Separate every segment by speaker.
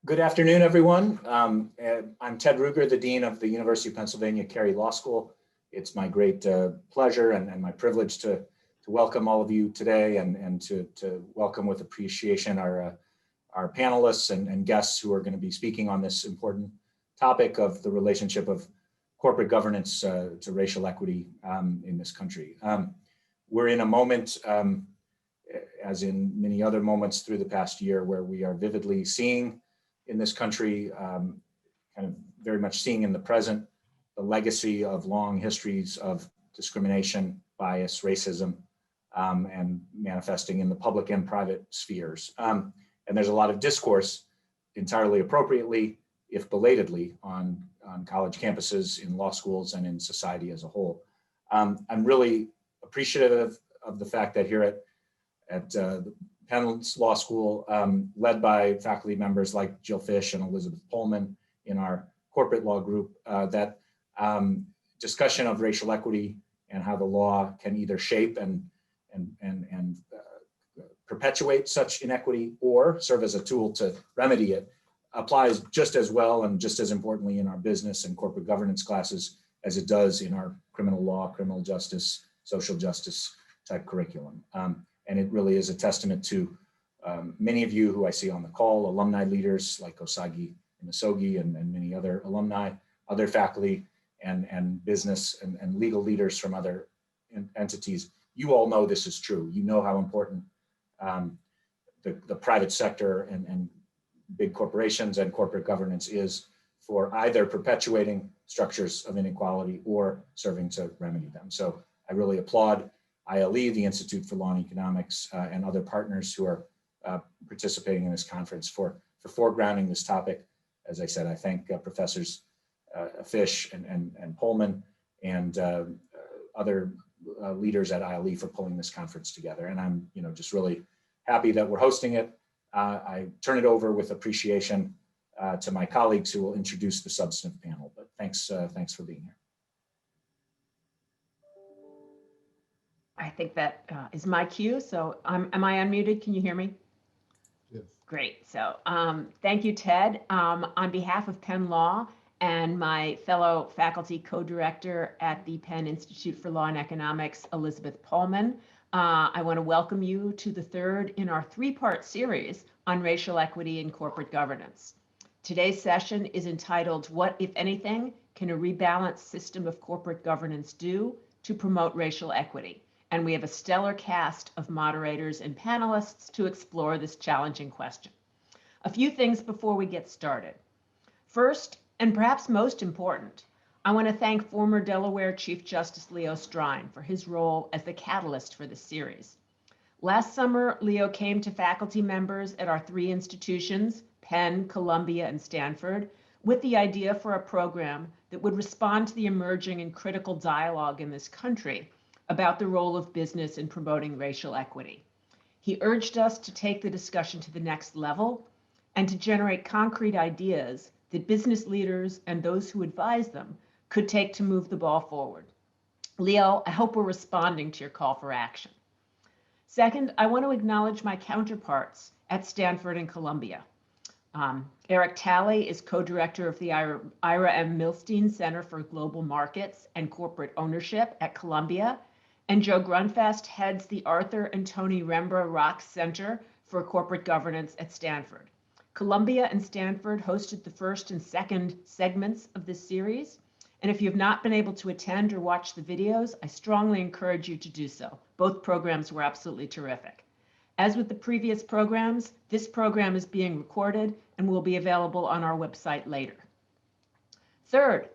Speaker 1: Good afternoon, everyone. I'm Ted Ruger, the Dean of the University of Pennsylvania Carey Law School. It's my great pleasure and my privilege to welcome all of you today and to welcome with appreciation our panelists and guests who are going to be speaking on this important topic of the relationship of corporate governance to racial equity in this country. We're in a moment, as in many other moments through the past year, where we are vividly seeing in this country, kind of very much seeing in the present, the legacy of long histories of discrimination, bias, racism, and manifesting in the public and private spheres. And there's a lot of discourse, entirely appropriately, if belatedly, on college campuses, in law schools, and in society as a whole. I'm really appreciative of the fact that here at the Penn's Law School, led by faculty members like Jill Fish and Elizabeth Pullman in our corporate law group, that discussion of racial equity and how the law can either shape and perpetuate such inequity or serve as a tool to remedy it applies just as well and just as importantly in our business and corporate governance classes as it does in our criminal law, criminal justice, social justice type curriculum. And it really is a testament to many of you who I see on the call, alumni leaders like Osagie Imasogie and many other alumni, other faculty and business and legal leaders from other entities. You all know this is true. You know how important the private sector and big corporations and corporate governance is for either perpetuating structures of inequality or serving to remedy them. So I really applaud ILE, the Institute for Law and Economics, and other partners who are participating in this conference for foregrounding this topic. As I said, I thank Professors Fish and Pullman and other leaders at ILE for pulling this conference together. And I'm just really happy that we're hosting it. I turn it over with appreciation to my colleagues who will introduce the substantive panel. But thanks for being here.
Speaker 2: I think that is my cue. So am I unmuted? Can you hear me?
Speaker 3: Yes.
Speaker 2: Great. So thank you, Ted. On behalf of Penn Law and my fellow faculty co-director at the Penn Institute for Law and Economics, Elizabeth Pullman, I want to welcome you to the third in our three-part series on racial equity in corporate governance. Today's session is entitled, "What, if anything, can a rebalanced system of corporate governance do to promote racial equity?" And we have a stellar cast of moderators and panelists to explore this challenging question. A few things before we get started. First, and perhaps most important, I want to thank former Delaware Chief Justice Leo Strine for his role as the catalyst for this series. Last summer, Leo came to faculty members at our three institutions, Penn, Columbia, and Stanford, with the idea for a program that would respond to the emerging and critical dialogue in this country about the role of business in promoting racial equity. He urged us to take the discussion to the next level and to generate concrete ideas that business leaders and those who advise them could take to move the ball forward. Leo, I hope we're responding to your call for action. Second, I want to acknowledge my counterparts at Stanford and Columbia. Eric Talley is co-director of the Ira M. Milstein Center for Global Markets and Corporate Ownership at Columbia, and Joe Grunfest heads the Arthur and Tony Rembra Rocks Center for Corporate Governance at Stanford. Columbia and Stanford hosted the first and second segments of this series, and if you have not been able to attend or watch the videos, I strongly encourage you to do so. Both programs were absolutely terrific. As with the previous programs, this program is being recorded and will be available on our website later. Third,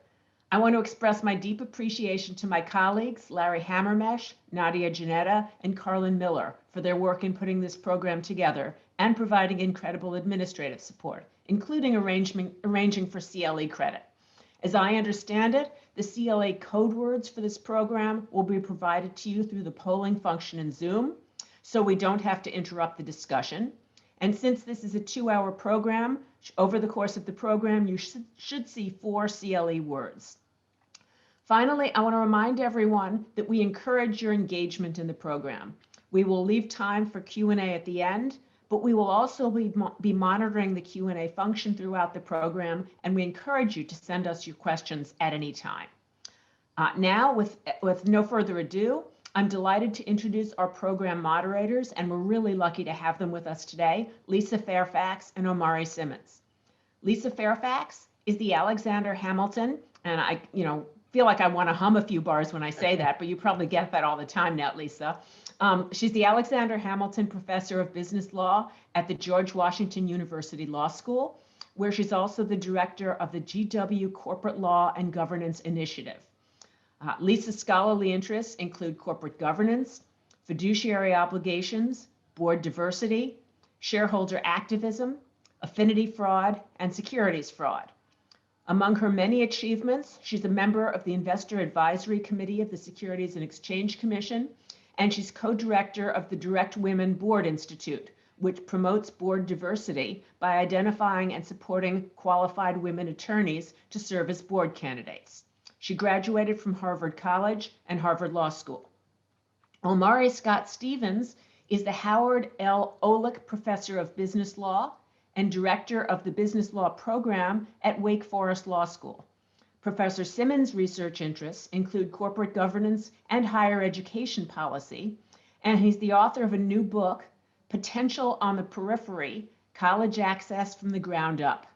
Speaker 2: I want to express my deep appreciation to my colleagues, Larry Hammermesh, Nadia Janetta, and Carlin Miller, for their work in putting this program together and providing incredible administrative support, including arranging for CLE credit. As I understand it, the CLA code words for this program will be provided to you through the polling function in Zoom, so we don't have to interrupt the discussion. And since this is a 2-hour program, over the course of the program, you should see 4 CLE words. Finally, I want to remind everyone that we encourage your engagement in the program. We will leave time for Q&A at the end, but we will also be monitoring the Q&A function throughout the program, and we encourage you to send us your questions at any time. Now, with no further ado, I'm delighted to introduce our program moderators, and we're really lucky to have them with us today, Lisa Fairfax and Omari Simmons. Lisa Fairfax is the Alexander Hamilton, and I feel like I want to hum a few bars when I say that, but you probably get that all the time now, Lisa. She's the Alexander Hamilton Professor of Business Law at the George Washington University Law School, where she's also the director of the GW Corporate Law and Governance Initiative. Lisa's scholarly interests include corporate governance, fiduciary obligations, board diversity, shareholder activism, affinity fraud, and securities fraud. Among her many achievements, she's a member of the Investor Advisory Committee of the Securities and Exchange Commission, and she's co-director of the Direct Women Board Institute, which promotes board diversity by identifying and supporting qualified women attorneys to serve as board candidates. She graduated from Harvard College and Harvard Law School. Omari Scott Stevens is the Howard L. Olick Professor of Business Law and Director of the Business Law Program at Wake Forest Law School. Professor Simmons' research interests include corporate governance and higher education policy, and he's the author of a new book, Potential on the Periphery, College Access from the Ground Up.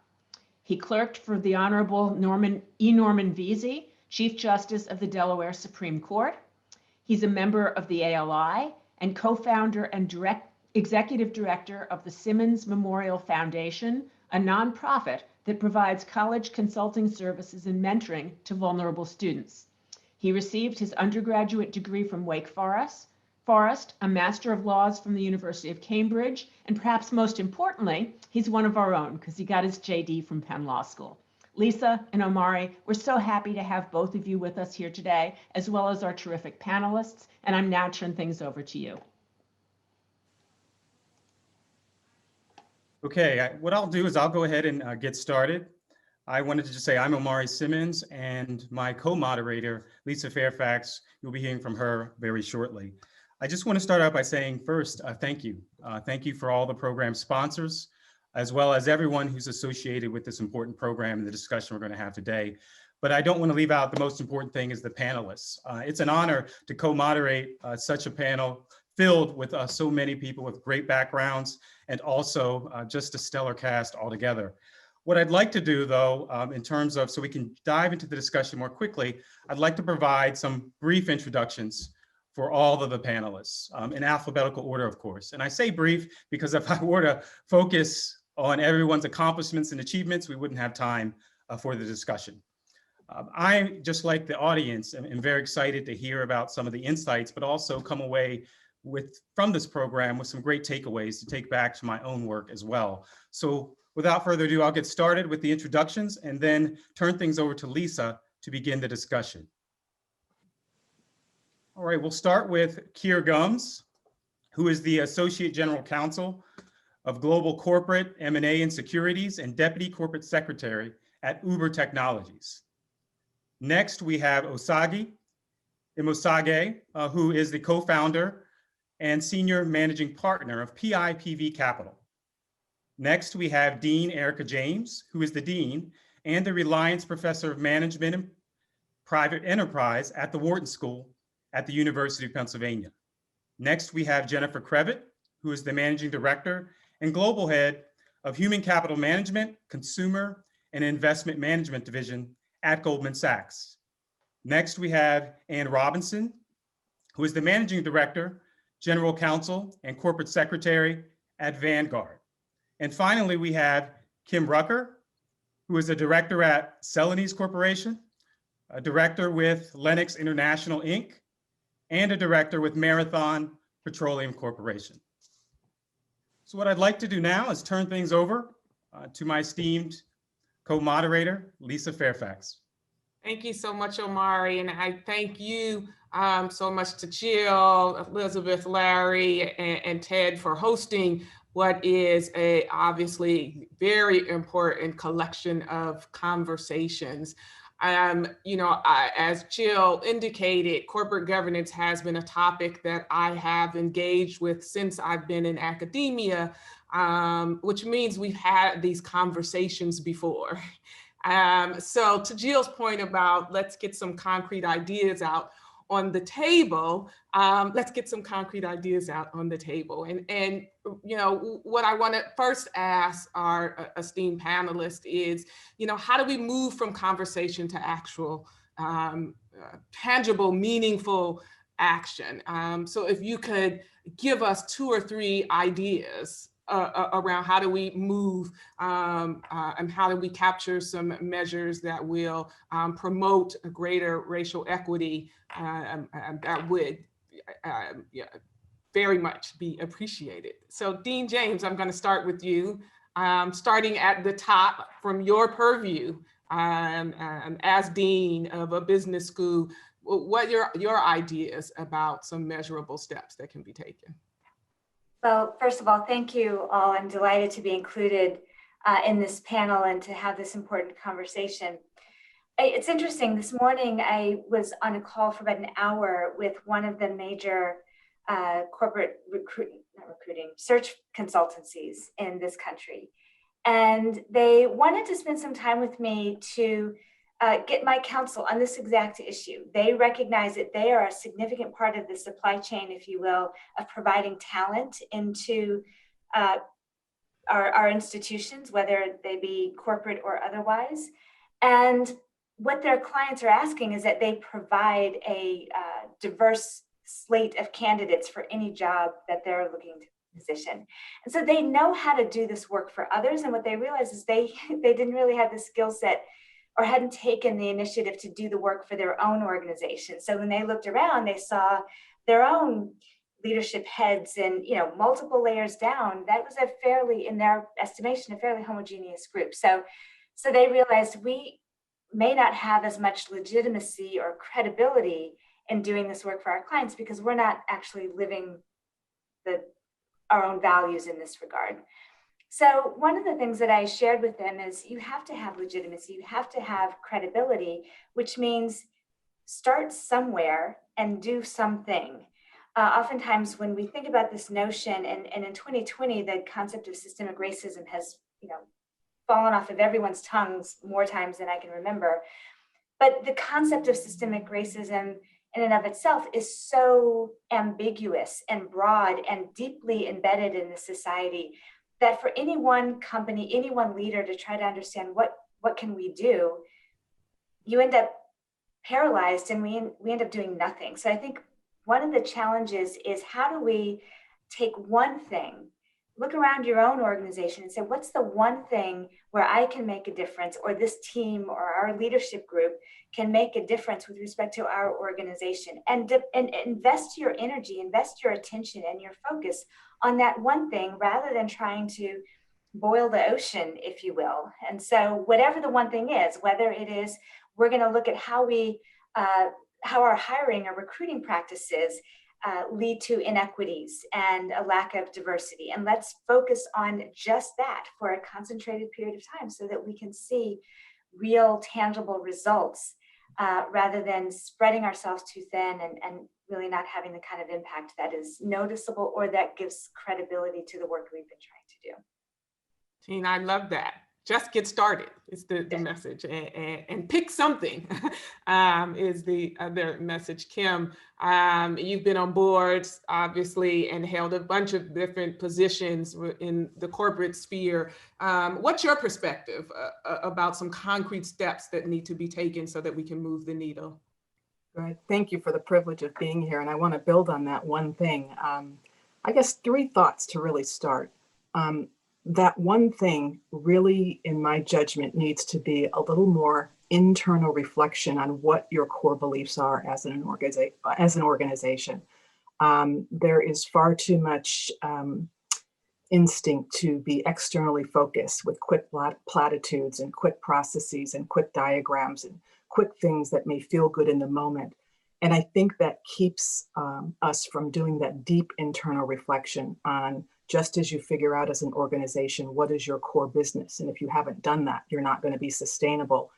Speaker 2: He clerked for the Honorable Norman Vesey, Chief Justice of the Delaware Supreme Court. He's a member of the ALI and co-founder and executive director of the Simmons Memorial Foundation, a nonprofit that provides college consulting services and mentoring to vulnerable students. He received his undergraduate degree from Wake Forest, a Master of Laws from the University of Cambridge, and perhaps most importantly, he's one of our own because he got his JD from Penn Law School. Lisa and Omari, we're so happy to have both of you with us here today, as well as our terrific panelists, and I'm now turning things over to you.
Speaker 3: Okay, what I'll do is I'll go ahead and get started. I wanted to just say I'm Omari Simmons, and my co-moderator, Lisa Fairfax, you'll be hearing from her very shortly. I just want to start out by saying first, thank you. Thank you for all the program sponsors, as well as everyone who's associated with this important program and the discussion we're going to have today. But I don't want to leave out the most important thing is the panelists. It's an honor to co-moderate such a panel filled with so many people with great backgrounds and also just a stellar cast altogether. What I'd like to do though, in terms of, so we can dive into the discussion more quickly, I'd like to provide some brief introductions for all of the panelists in alphabetical order, of course. And I say brief because if I were to focus on everyone's accomplishments and achievements, we wouldn't have time for the discussion. I, just like the audience, am very excited to hear about some of the insights, but also come away from this program with some great takeaways to take back to my own work as well. So without further ado, I'll get started with the introductions and then turn things over to Lisa to begin the discussion. All right, we'll start with Keir Gums, who is the Associate General Counsel of Global Corporate M&A and Securities and Deputy Corporate Secretary at Uber Technologies. Next, we have Osagie Imasogie, who is the co-founder and Senior Managing Partner of PIPV Capital. Next, we have Dean Erica James, who is the Dean and the Reliance Professor of Management and Private Enterprise at the Wharton School at the University of Pennsylvania. Next, we have Jennifer Krevitt, who is the Managing Director and Global Head of Human Capital Management, Consumer and Investment Management Division at Goldman Sachs. Next, we have Ann Robinson, who is the Managing Director, General Counsel, and Corporate Secretary at Vanguard. And finally, we have Kim Rucker, who is a Director at Celanese Corporation, a Director with Lennox International, Inc., and a Director with Marathon Petroleum Corporation. So what I'd like to do now is turn things over to my esteemed co-moderator, Lisa Fairfax.
Speaker 4: Thank you so much, Omari, and I thank you so much to Jill, Elizabeth, Larry, and Ted for hosting what is a obviously very important collection of conversations. As Jill indicated, corporate governance has been a topic that I have engaged with since I've been in academia, which means we've had these conversations before. So to Jill's point about let's get some concrete ideas out on the table, let's get some concrete ideas out on the table. And what I want to first ask our esteemed panelists is, how do we move from conversation to actual tangible, meaningful action? So if you could give us 2 or 3 ideas around how do we move and how do we capture some measures that will promote a greater racial equity, that would very much be appreciated. So Dean James, I'm going to start with you, starting at the top from your purview as Dean of a business school. What are your ideas about some measurable steps that can be taken?
Speaker 5: Well, first of all, thank you all. I'm delighted to be included in this panel and to have this important conversation. It's interesting, this morning I was on a call for about an hour with one of the major corporate search consultancies in this country. And they wanted to spend some time with me to get my counsel on this exact issue. They recognize that they are a significant part of the supply chain, if you will, of providing talent into our institutions, whether they be corporate or otherwise. And what their clients are asking is that they provide a diverse slate of candidates for any job that they're looking to position. And so they know how to do this work for others. And what they realize is they didn't really have the skill set or hadn't taken the initiative to do the work for their own organization. So when they looked around, they saw their own leadership heads and multiple layers down. That was in their estimation, a fairly homogeneous group. So they realized we may not have as much legitimacy or credibility in doing this work for our clients because we're not actually living our own values in this regard. So one of the things that I shared with them is you have to have legitimacy, you have to have credibility, which means start somewhere and do something. Oftentimes when we think about this notion, and in 2020, the concept of systemic racism has fallen off of everyone's tongues more times than I can remember. But the concept of systemic racism in and of itself is so ambiguous and broad and deeply embedded in the society that for any one company, any one leader to try to understand what can we do, you end up paralyzed and we end up doing nothing. So I think one of the challenges is how do we take one thing, look around your own organization and say, what's the one thing where I can make a difference, or this team or our leadership group can make a difference with respect to our organization, and invest your energy, invest your attention and your focus on that one thing rather than trying to boil the ocean, if you will. And so whatever the one thing is, whether it is, we're going to look at how our hiring or recruiting practices lead to inequities and a lack of diversity. And let's focus on just that for a concentrated period of time so that we can see real tangible results rather than spreading ourselves too thin and really not having the kind of impact that is noticeable or that gives credibility to the work we've been trying to do.
Speaker 4: Tina, I love that. Just get started is the message, and pick something is the other message. Kim, you've been on boards, obviously, and held a bunch of different positions in the corporate sphere. What's your perspective about some concrete steps that need to be taken so that we can move the needle?
Speaker 6: Right. Thank you for the privilege of being here. And I want to build on that one thing. I guess 3 thoughts to really start. That one thing really, in my judgment, needs to be a little more internal reflection on what your core beliefs are as an organization. There is far too much instinct to be externally focused with quick platitudes and quick processes and quick diagrams and quick things that may feel good in the moment. And I think that keeps us from doing that deep internal reflection on, just as you figure out as an organization, what is your core business? And if you haven't done that, you're not going to be sustainable.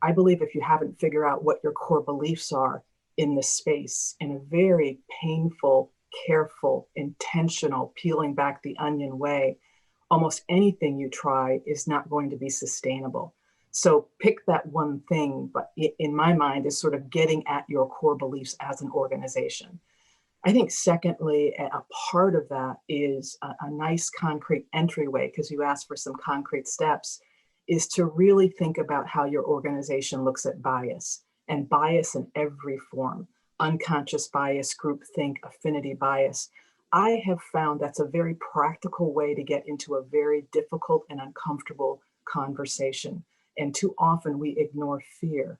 Speaker 6: I believe if you haven't figured out what your core beliefs are in this space in a very painful, careful, intentional, peeling back the onion way, almost anything you try is not going to be sustainable. So pick that one thing, but in my mind is sort of getting at your core beliefs as an organization. I think secondly, a part of that is a nice concrete entryway, because you asked for some concrete steps, is to really think about how your organization looks at bias, and bias in every form: unconscious bias, groupthink, affinity bias. I have found that's a very practical way to get into a very difficult and uncomfortable conversation. And too often we ignore fear.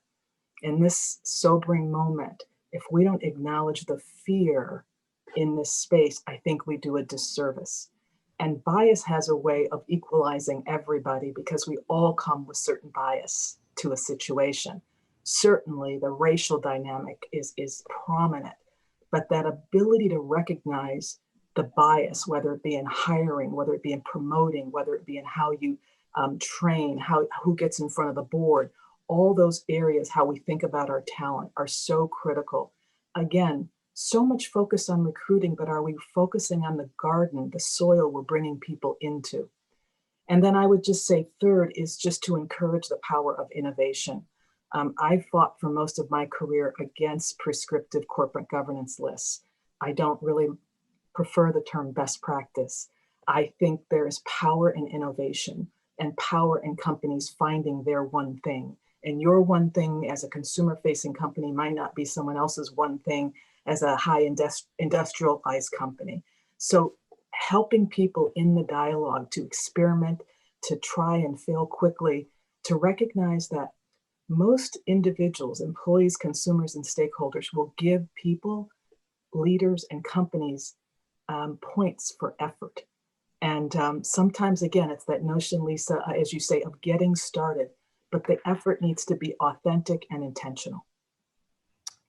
Speaker 6: In this sobering moment, if we don't acknowledge the fear in this space, I think we do a disservice. And bias has a way of equalizing everybody, because we all come with certain bias to a situation. Certainly the racial dynamic is prominent, but that ability to recognize the bias, whether it be in hiring, whether it be in promoting, whether it be in how you train, who gets in front of the board, all those areas, how we think about our talent, are so critical. Again, so much focus on recruiting, but are we focusing on the garden, the soil we're bringing people into? And then I would just say third is just to encourage the power of innovation. I fought for most of my career against prescriptive corporate governance lists. I don't really prefer the term best practice. I think there is power in innovation and power in companies finding their one thing. And your one thing as a consumer-facing company might not be someone else's one thing as a high industrialized company. So helping people in the dialogue to experiment, to try and fail quickly, to recognize that most individuals, employees, consumers, and stakeholders will give people, leaders, and companies points for effort. And sometimes, again, it's that notion, Lisa, as you say, of getting started, but the effort needs to be authentic and intentional.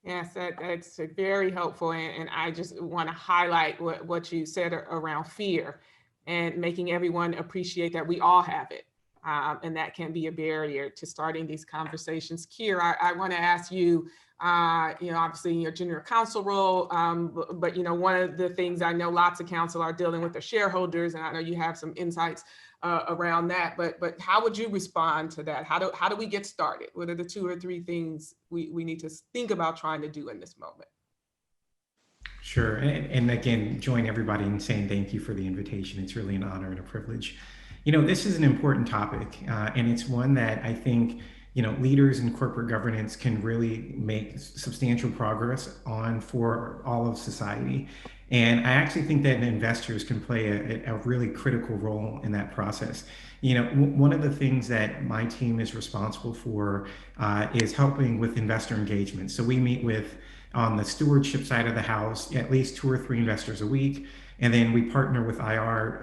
Speaker 4: Yes, that's very helpful. And I just want to highlight what you said around fear and making everyone appreciate that we all have it. And that can be a barrier to starting these conversations. Keir, I want to ask you, obviously in your general counsel role, but one of the things I know lots of counsel are dealing with are shareholders, and I know you have some insights around that. But how would you respond to that? How do we get started? What are the 2 or 3 things we need to think about trying to do in this moment?
Speaker 7: Sure, and again, join everybody in saying thank you for the invitation. It's really an honor and a privilege. This is an important topic, and it's one that I think leaders in corporate governance can really make substantial progress on for all of society. And I actually think that investors can play a really critical role in that process. One of the things that my team is responsible for is helping with investor engagement. So we meet with, on the stewardship side of the house, at least 2 or 3 investors a week. And then we partner with IR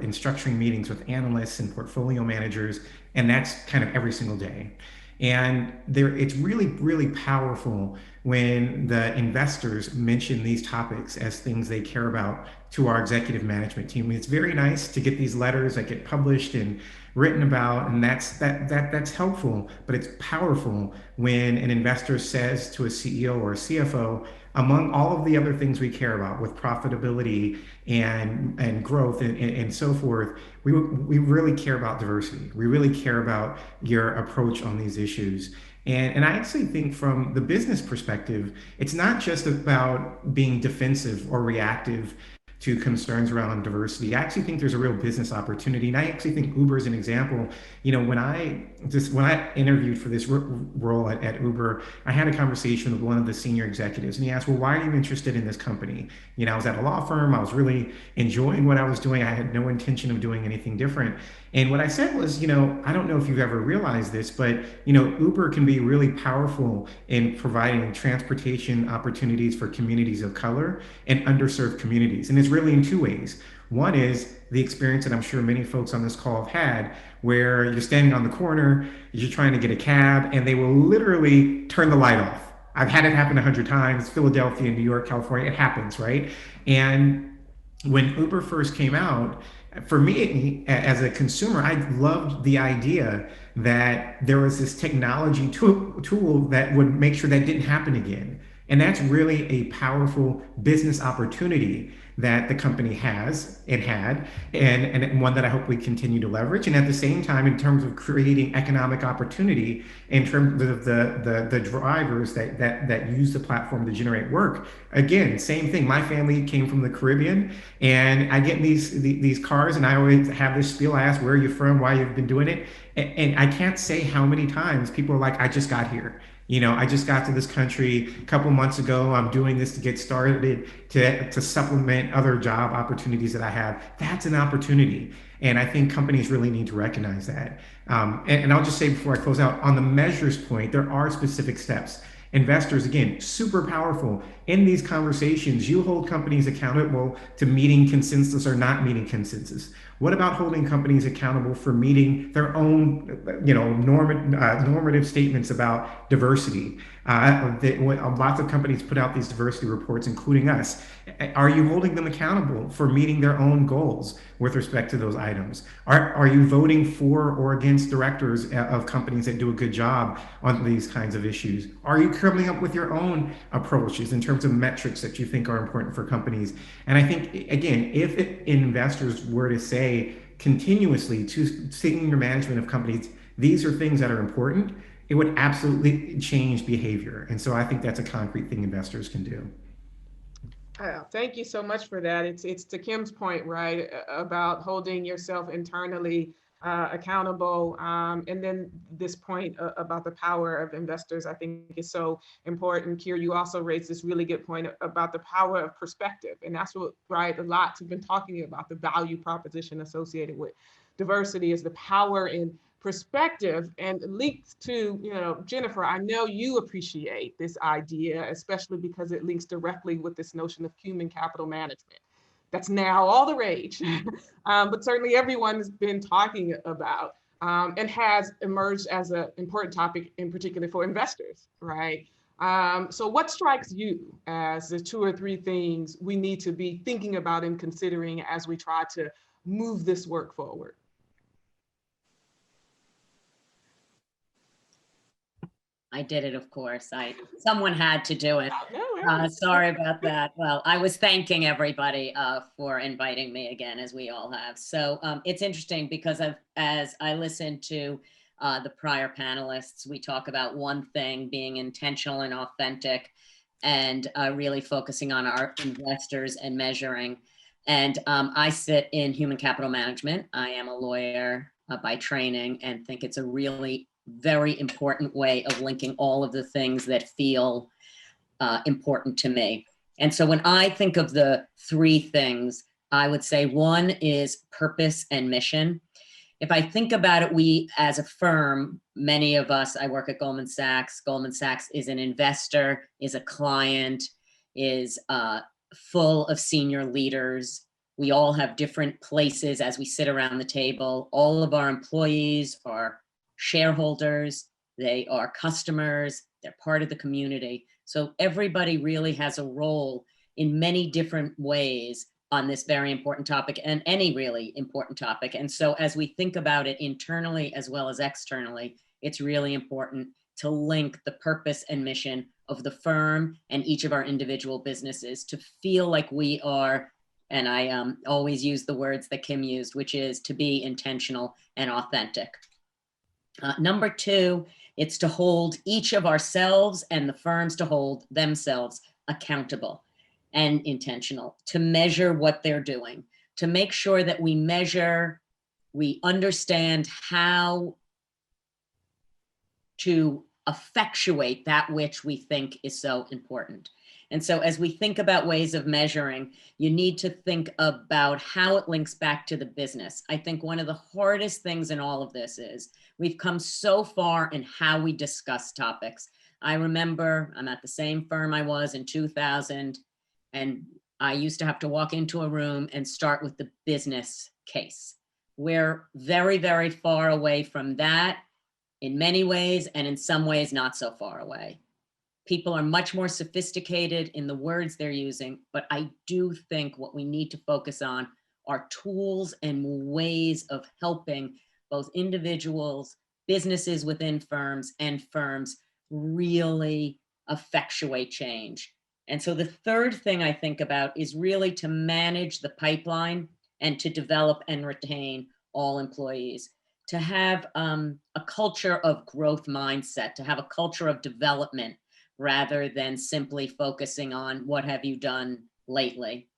Speaker 7: in structuring meetings with analysts and portfolio managers. And that's kind of every single day. And it's really, really powerful when the investors mention these topics as things they care about to our executive management team. It's very nice to get these letters that get published and written about, and that's helpful, but it's powerful when an investor says to a CEO or a CFO, among all of the other things we care about with profitability and growth and so forth, we really care about diversity. We really care about your approach on these issues. And I actually think from the business perspective, it's not just about being defensive or reactive to concerns around diversity. I actually think there's a real business opportunity. And I actually think Uber is an example. When I interviewed for this role at Uber, I had a conversation with one of the senior executives, and he asked, well, why are you interested in this company? I was at a law firm. I was really enjoying what I was doing. I had no intention of doing anything different. And what I said was, I don't know if you've ever realized this, but, Uber can be really powerful in providing transportation opportunities for communities of color and underserved communities. And it's really in 2 ways. One is the experience that I'm sure many folks on this call have had, where you're standing on the corner, you're trying to get a cab, and they will literally turn the light off. I've had it happen 100 times, Philadelphia, New York, California, it happens, right? And when Uber first came out, for me, as a consumer, I loved the idea that there was this technology tool that would make sure that didn't happen again. And that's really a powerful business opportunity that the company has and had, and one that I hope we continue to leverage. And at the same time, in terms of creating economic opportunity, in terms of the drivers that use the platform to generate work, again, same thing. My family came from the Caribbean, and I get these cars, and I always have this spiel. I ask, where are you from? Why you've been doing it? And I can't say how many times people are like, I just got here. I just got to this country a couple months ago. I'm doing this to get started, to supplement other job opportunities that I have. That's an opportunity. And I think companies really need to recognize that. And I'll just say before I close out, on the measures point, there are specific steps. Investors, again, super powerful. In these conversations, you hold companies accountable to meeting consensus or not meeting consensus. What about holding companies accountable for meeting their own, normative statements about diversity? Lots of companies put out these diversity reports, including us. Are you holding them accountable for meeting their own goals with respect to those items? Are you voting for or against directors of companies that do a good job on these kinds of issues? Are you coming up with your own approaches in terms of metrics that you think are important for companies? And I think, again, if investors were to say continuously to senior management of companies, these are things that are important, it would absolutely change behavior. And so I think that's a concrete thing investors can do.
Speaker 4: Thank you so much for that. It's to Kim's point, right, about holding yourself internally accountable. And then this point about the power of investors, I think is so important. Kier, you also raised this really good point about the power of perspective. And that's what, right, a lot we've been talking about, the value proposition associated with diversity is the power in perspective, and links to, Jennifer, I know you appreciate this idea, especially because it links directly with this notion of human capital management. That's now all the rage, but certainly everyone has been talking about and has emerged as an important topic in particular for investors, right? So what strikes you as the 2 or 3 things we need to be thinking about and considering as we try to move this work forward?
Speaker 8: I did it, of course. Someone had to do it. Sorry about that. Well, I was thanking everybody for inviting me again, as we all have. So it's interesting because as I listen to the prior panelists, we talk about one thing being intentional and authentic, and really focusing on our investors and measuring. And I sit in human capital management. I am a lawyer by training, and think it's a really very important way of linking all of the things that feel important to me. And so when I think of the 3 things, I would say 1 is purpose and mission. If I think about it, we as a firm, many of us, I work at Goldman Sachs. Goldman Sachs is an investor, is a client, is full of senior leaders. We all have different places as we sit around the table. All of our employees are shareholders, they are customers, they're part of the community. So everybody really has a role in many different ways on this very important topic, and any really important topic. And so as we think about it internally as well as externally, it's really important to link the purpose and mission of the firm and each of our individual businesses to feel like we are, and I always use the words that Kim used, which is to be intentional and authentic. Number 2, it's to hold each of ourselves and the firms to hold themselves accountable and intentional, to measure what they're doing, to make sure that we measure, we understand how to effectuate that which we think is so important. And so as we think about ways of measuring, you need to think about how it links back to the business. I think one of the hardest things in all of this is we've come so far in how we discuss topics. I remember I'm at the same firm I was in 2000, and I used to have to walk into a room and start with the business case. We're very, very far away from that in many ways, and in some ways not so far away. People are much more sophisticated in the words they're using, but I do think what we need to focus on are tools and ways of helping both individuals, businesses within firms, and firms really effectuate change. And so the third thing I think about is really to manage the pipeline and to develop and retain all employees, to have a culture of growth mindset, to have a culture of development rather than simply focusing on what have you done lately.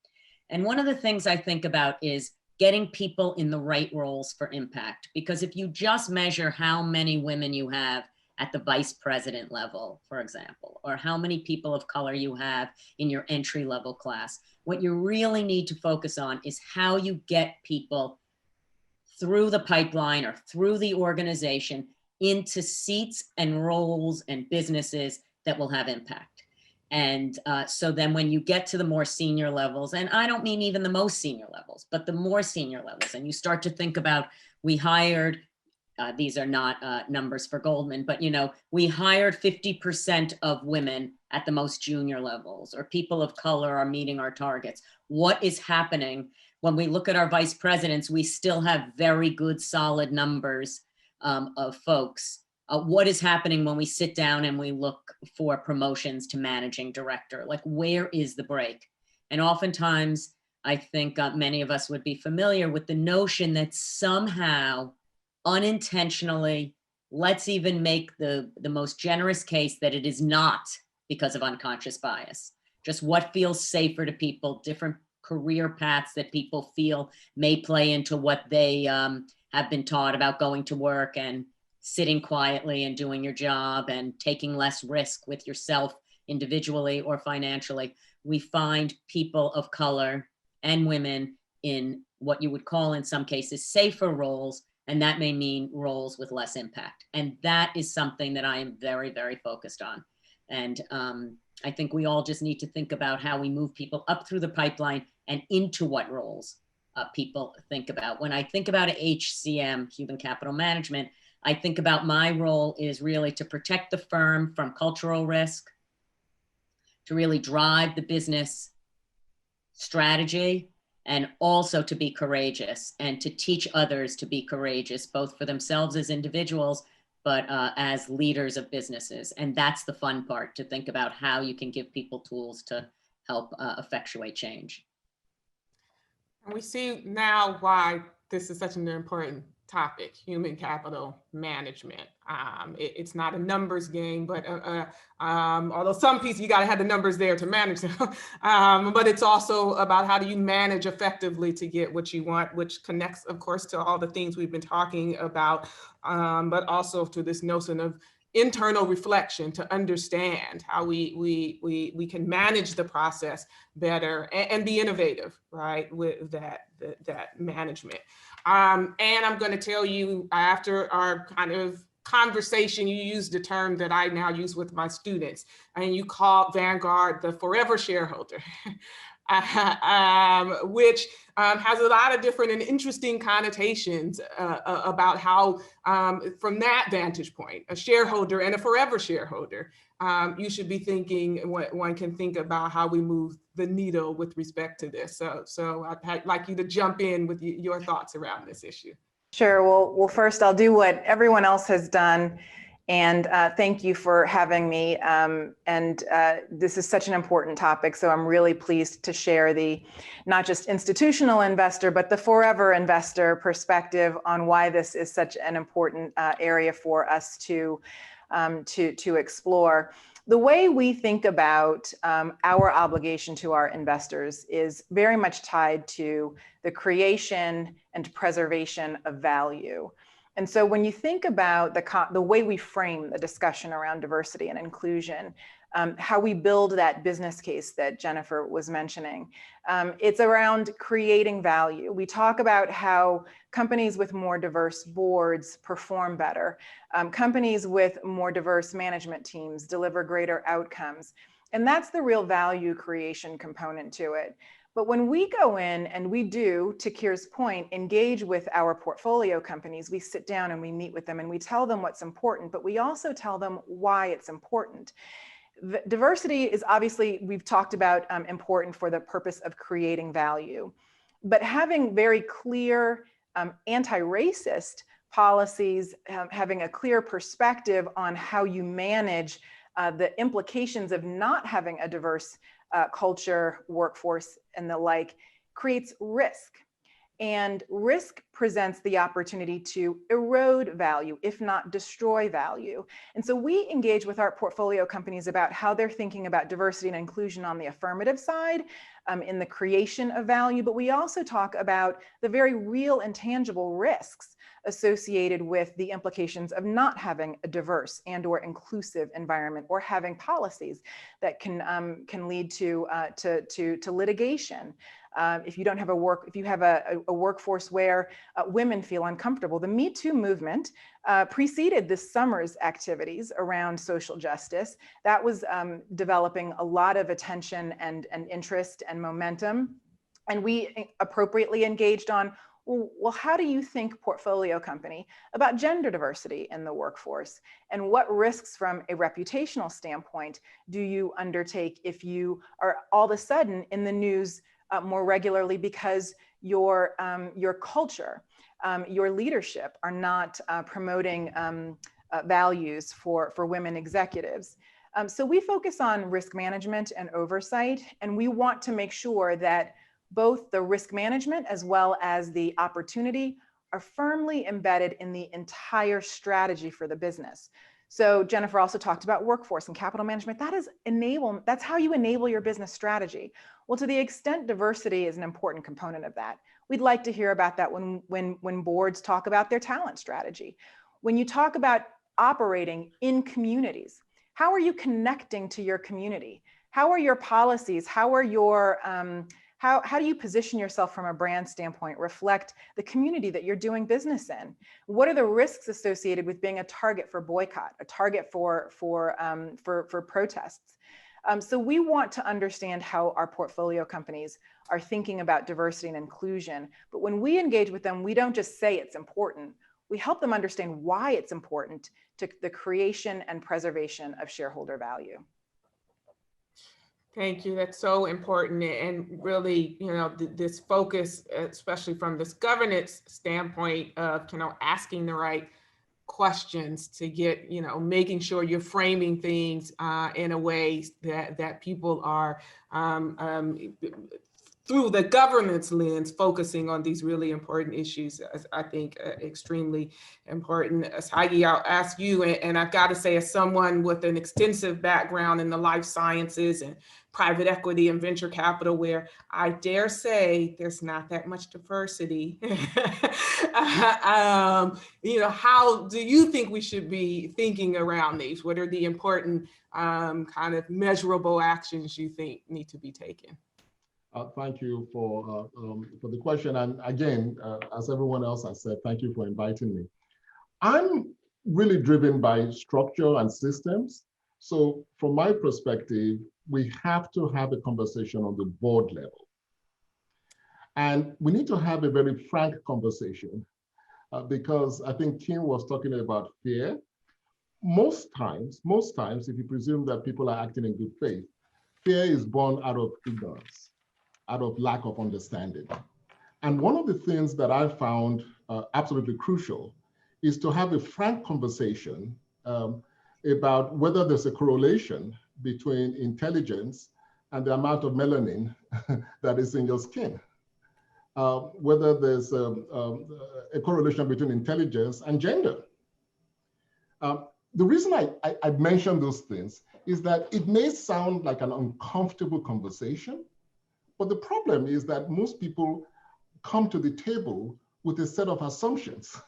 Speaker 8: And one of the things I think about is getting people in the right roles for impact. Because if you just measure how many women you have at the vice president level, for example, or how many people of color you have in your entry level class, what you really need to focus on is how you get people through the pipeline or through the organization into seats and roles and businesses that will have impact. And so then when you get to the more senior levels, and I don't mean even the most senior levels, but the more senior levels, and you start to think about, we hired, these are not numbers for Goldman, but we hired 50% of women at the most junior levels, or people of color are meeting our targets. What is happening? When we look at our vice presidents, we still have very good, solid numbers of folks. What is happening when we sit down and we look for promotions to managing director? Like, where is the break? And oftentimes, I think many of us would be familiar with the notion that somehow, unintentionally, let's even make the most generous case that it is not because of unconscious bias. Just what feels safer to people, different career paths that people feel may play into what they have been taught about going to work and sitting quietly and doing your job and taking less risk with yourself individually or financially. We find people of color and women in what you would call in some cases safer roles, and that may mean roles with less impact. And that is something that I am very, very focused on. And I think we all just need to think about how we move people up through the pipeline and into what roles people think about. When I think about HCM, human capital management, I think about my role is really to protect the firm from cultural risk, to really drive the business strategy, and also to be courageous and to teach others to be courageous, both for themselves as individuals, but as leaders of businesses. And that's the fun part, to think about how you can give people tools to help effectuate change.
Speaker 4: And we see now why this is such an important topic, human capital management. It's not a numbers game, but although some piece you got to have the numbers there to manage them, but it's also about how do you manage effectively to get what you want, which connects, of course, to all the things we've been talking about, but also to this notion of internal reflection to understand how we can manage the process better and be innovative, right, with that management. And I'm going to tell you, after our kind of conversation, you used a term that I now use with my students, and you call Vanguard the forever shareholder, which has a lot of different and interesting connotations about how, from that vantage point, a shareholder and a forever shareholder, you should be thinking, one can think about how we move the needle with respect to this. So I'd like you to jump in with your thoughts around this issue.
Speaker 9: Sure. Well, first I'll do what everyone else has done. And thank you for having me. This is such an important topic. So I'm really pleased to share the not just institutional investor, but the forever investor perspective on why this is such an important area for us to explore. The way we think about our obligation to our investors is very much tied to the creation and preservation of value. And so when you think about the way we frame the discussion around diversity and inclusion, how we build that business case that Jennifer was mentioning, it's around creating value. We talk about how companies with more diverse boards perform better. Companies with more diverse management teams deliver greater outcomes. And that's the real value creation component to it. But when we go in and we do, to Kier's point, engage with our portfolio companies, we sit down and we meet with them and we tell them what's important, but we also tell them why it's important. Diversity is obviously, we've talked about, important for the purpose of creating value. But having very clear anti-racist policies, having a clear perspective on how you manage the implications of not having a diverse culture, workforce, and the like, creates risk. And risk presents the opportunity to erode value, if not destroy value. And so we engage with our portfolio companies about how they're thinking about diversity and inclusion on the affirmative side, in the creation of value, but we also talk about the very real and tangible risks associated with the implications of not having a diverse and or inclusive environment, or having policies that can lead to litigation. If you don't have if you have a workforce where women feel uncomfortable. The Me Too movement preceded this summer's activities around social justice. That was developing a lot of attention and interest and momentum. And we appropriately engaged on, well, how do you think, portfolio company, about gender diversity in the workforce? And what risks from a reputational standpoint do you undertake if you are all of a sudden in the news more regularly because your culture, your leadership are not promoting values for women executives? So we focus on risk management and oversight, and we want to make sure that both the risk management as well as the opportunity are firmly embedded in the entire strategy for the business. So Jennifer also talked about workforce and capital management. That's how you enable your business strategy. Well, to the extent diversity is an important component of that, we'd like to hear about that when boards talk about their talent strategy. When you talk about operating in communities, how are you connecting to your community? How are your policies? How are your how do you position yourself from a brand standpoint, reflect the community that you're doing business in? What are the risks associated with being a target for boycott, a target for protests? So we want to understand how our portfolio companies are thinking about diversity and inclusion. But when we engage with them, we don't just say it's important. We help them understand why it's important to the creation and preservation of shareholder value.
Speaker 4: Thank you. That's so important. And really, this focus, especially from this governance standpoint of, asking the right questions to get, making sure you're framing things in a way that people are through the governance lens, focusing on these really important issues, I think extremely important. Osagie, I'll ask you, and I've got to say, as someone with an extensive background in the life sciences and private equity and venture capital, where I dare say there's not that much diversity. How do you think we should be thinking around these? What are the important kind of measurable actions you think need to be taken?
Speaker 10: Thank you for the question. And again, as everyone else has said, thank you for inviting me. I'm really driven by structure and systems. So from my perspective, we have to have a conversation on the board level. And we need to have a very frank conversation because I think Kim was talking about fear. Most times, if you presume that people are acting in good faith, fear is born out of ignorance, out of lack of understanding. And one of the things that I found absolutely crucial is to have a frank conversation about whether there's a correlation between intelligence and the amount of melanin that is in your skin. Whether there's a correlation between intelligence and gender. The reason I mention those things is that it may sound like an uncomfortable conversation, but the problem is that most people come to the table with a set of assumptions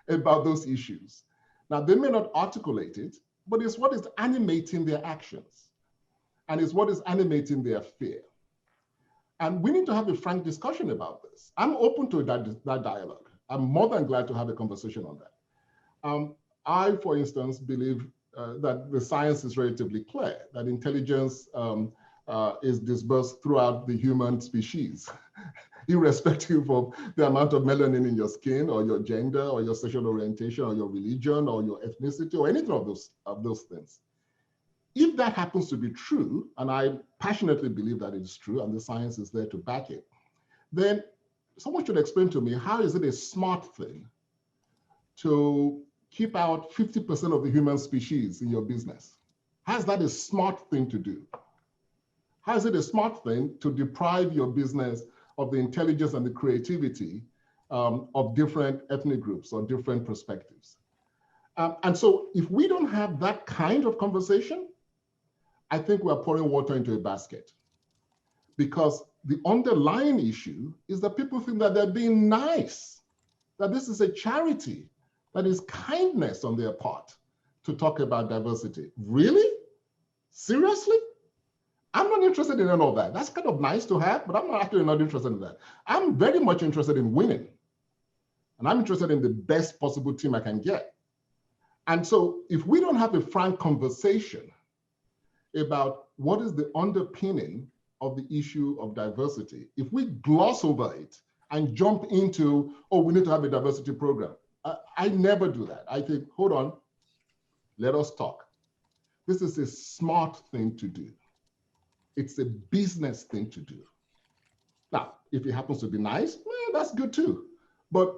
Speaker 10: about those issues. Now, they may not articulate it, but it's what is animating their actions, and it's what is animating their fear. And we need to have a frank discussion about this. I'm open to that dialogue. I'm more than glad to have a conversation on that. I, for instance, believe that the science is relatively clear, that intelligence is dispersed throughout the human species, irrespective of the amount of melanin in your skin or your gender or your sexual orientation or your religion or your ethnicity or anything of those things. If that happens to be true, and I passionately believe that it's true and the science is there to back it, then someone should explain to me, how is it a smart thing to keep out 50% of the human species in your business? How is that a smart thing to do? How is it a smart thing to deprive your business of the intelligence and the creativity of different ethnic groups or different perspectives? And so if we don't have that kind of conversation, I think we're pouring water into a basket, because the underlying issue is that people think that they're being nice, that this is a charity, that is kindness on their part to talk about diversity. Really? Seriously? I'm not interested in any of that. That's kind of nice to have, but I'm actually not interested in that. I'm very much interested in winning. And I'm interested in the best possible team I can get. And so if we don't have a frank conversation about what is the underpinning of the issue of diversity, if we gloss over it and jump into, oh, we need to have a diversity program, I never do that. I think, hold on, let us talk. This is a smart thing to do. It's a business thing to do. Now, if it happens to be nice, well, that's good too. But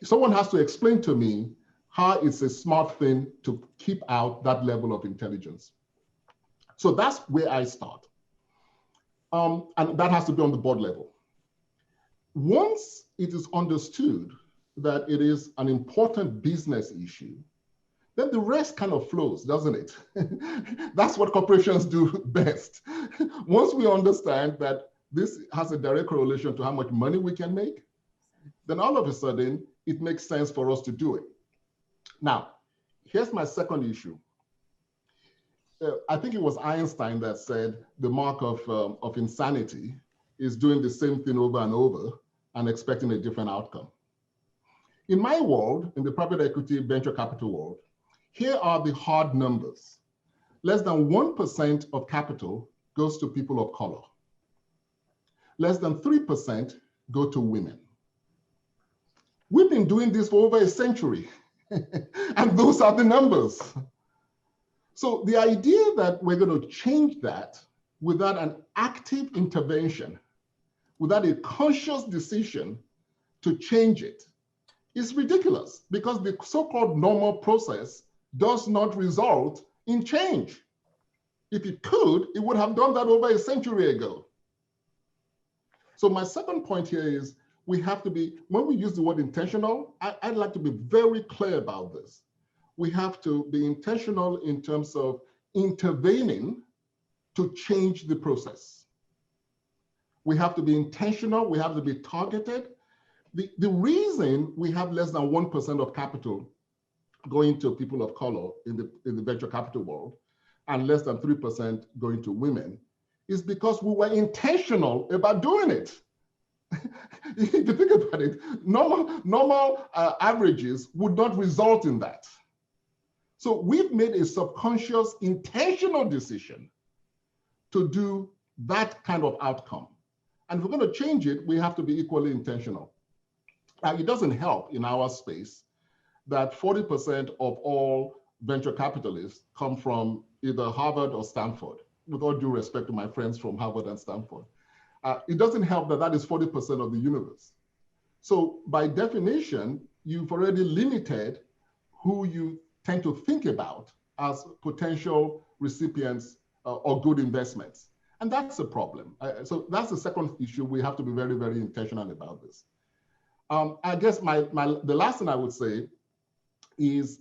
Speaker 10: someone has to explain to me how it's a smart thing to keep out that level of intelligence. So that's where I start. And that has to be on the board level. Once it is understood that it is an important business issue, then the rest kind of flows, doesn't it? That's what corporations do best. Once we understand that this has a direct correlation to how much money we can make, then all of a sudden, it makes sense for us to do it. Now, here's my second issue. I think it was Einstein that said the mark of insanity is doing the same thing over and over and expecting a different outcome. In my world, in the private equity venture capital world, here are the hard numbers. Less than 1% of capital goes to people of color. Less than 3% go to women. We've been doing this for over a century, and those are the numbers. So the idea that we're going to change that without an active intervention, without a conscious decision to change it, is ridiculous, because the so-called normal process does not result in change. If it could, it would have done that over a century ago. So my second point here is we have to be, when we use the word intentional, I'd like to be very clear about this. We have to be intentional in terms of intervening to change the process. We have to be intentional, we have to be targeted. The reason we have less than 1% of capital going to people of color in the venture capital world and less than 3% going to women is because we were intentional about doing it. If you think about it, normal averages would not result in that. So we've made a subconscious, intentional decision to do that kind of outcome. And if we're going to change it, we have to be equally intentional. Now, it doesn't help in our space that 40% of all venture capitalists come from either Harvard or Stanford, with all due respect to my friends from Harvard and Stanford. It doesn't help that that is 40% of the universe. So by definition, you've already limited who you tend to think about as potential recipients or good investments. And that's a problem. So that's the second issue. We have to be very, very intentional about this. I guess the last thing I would say is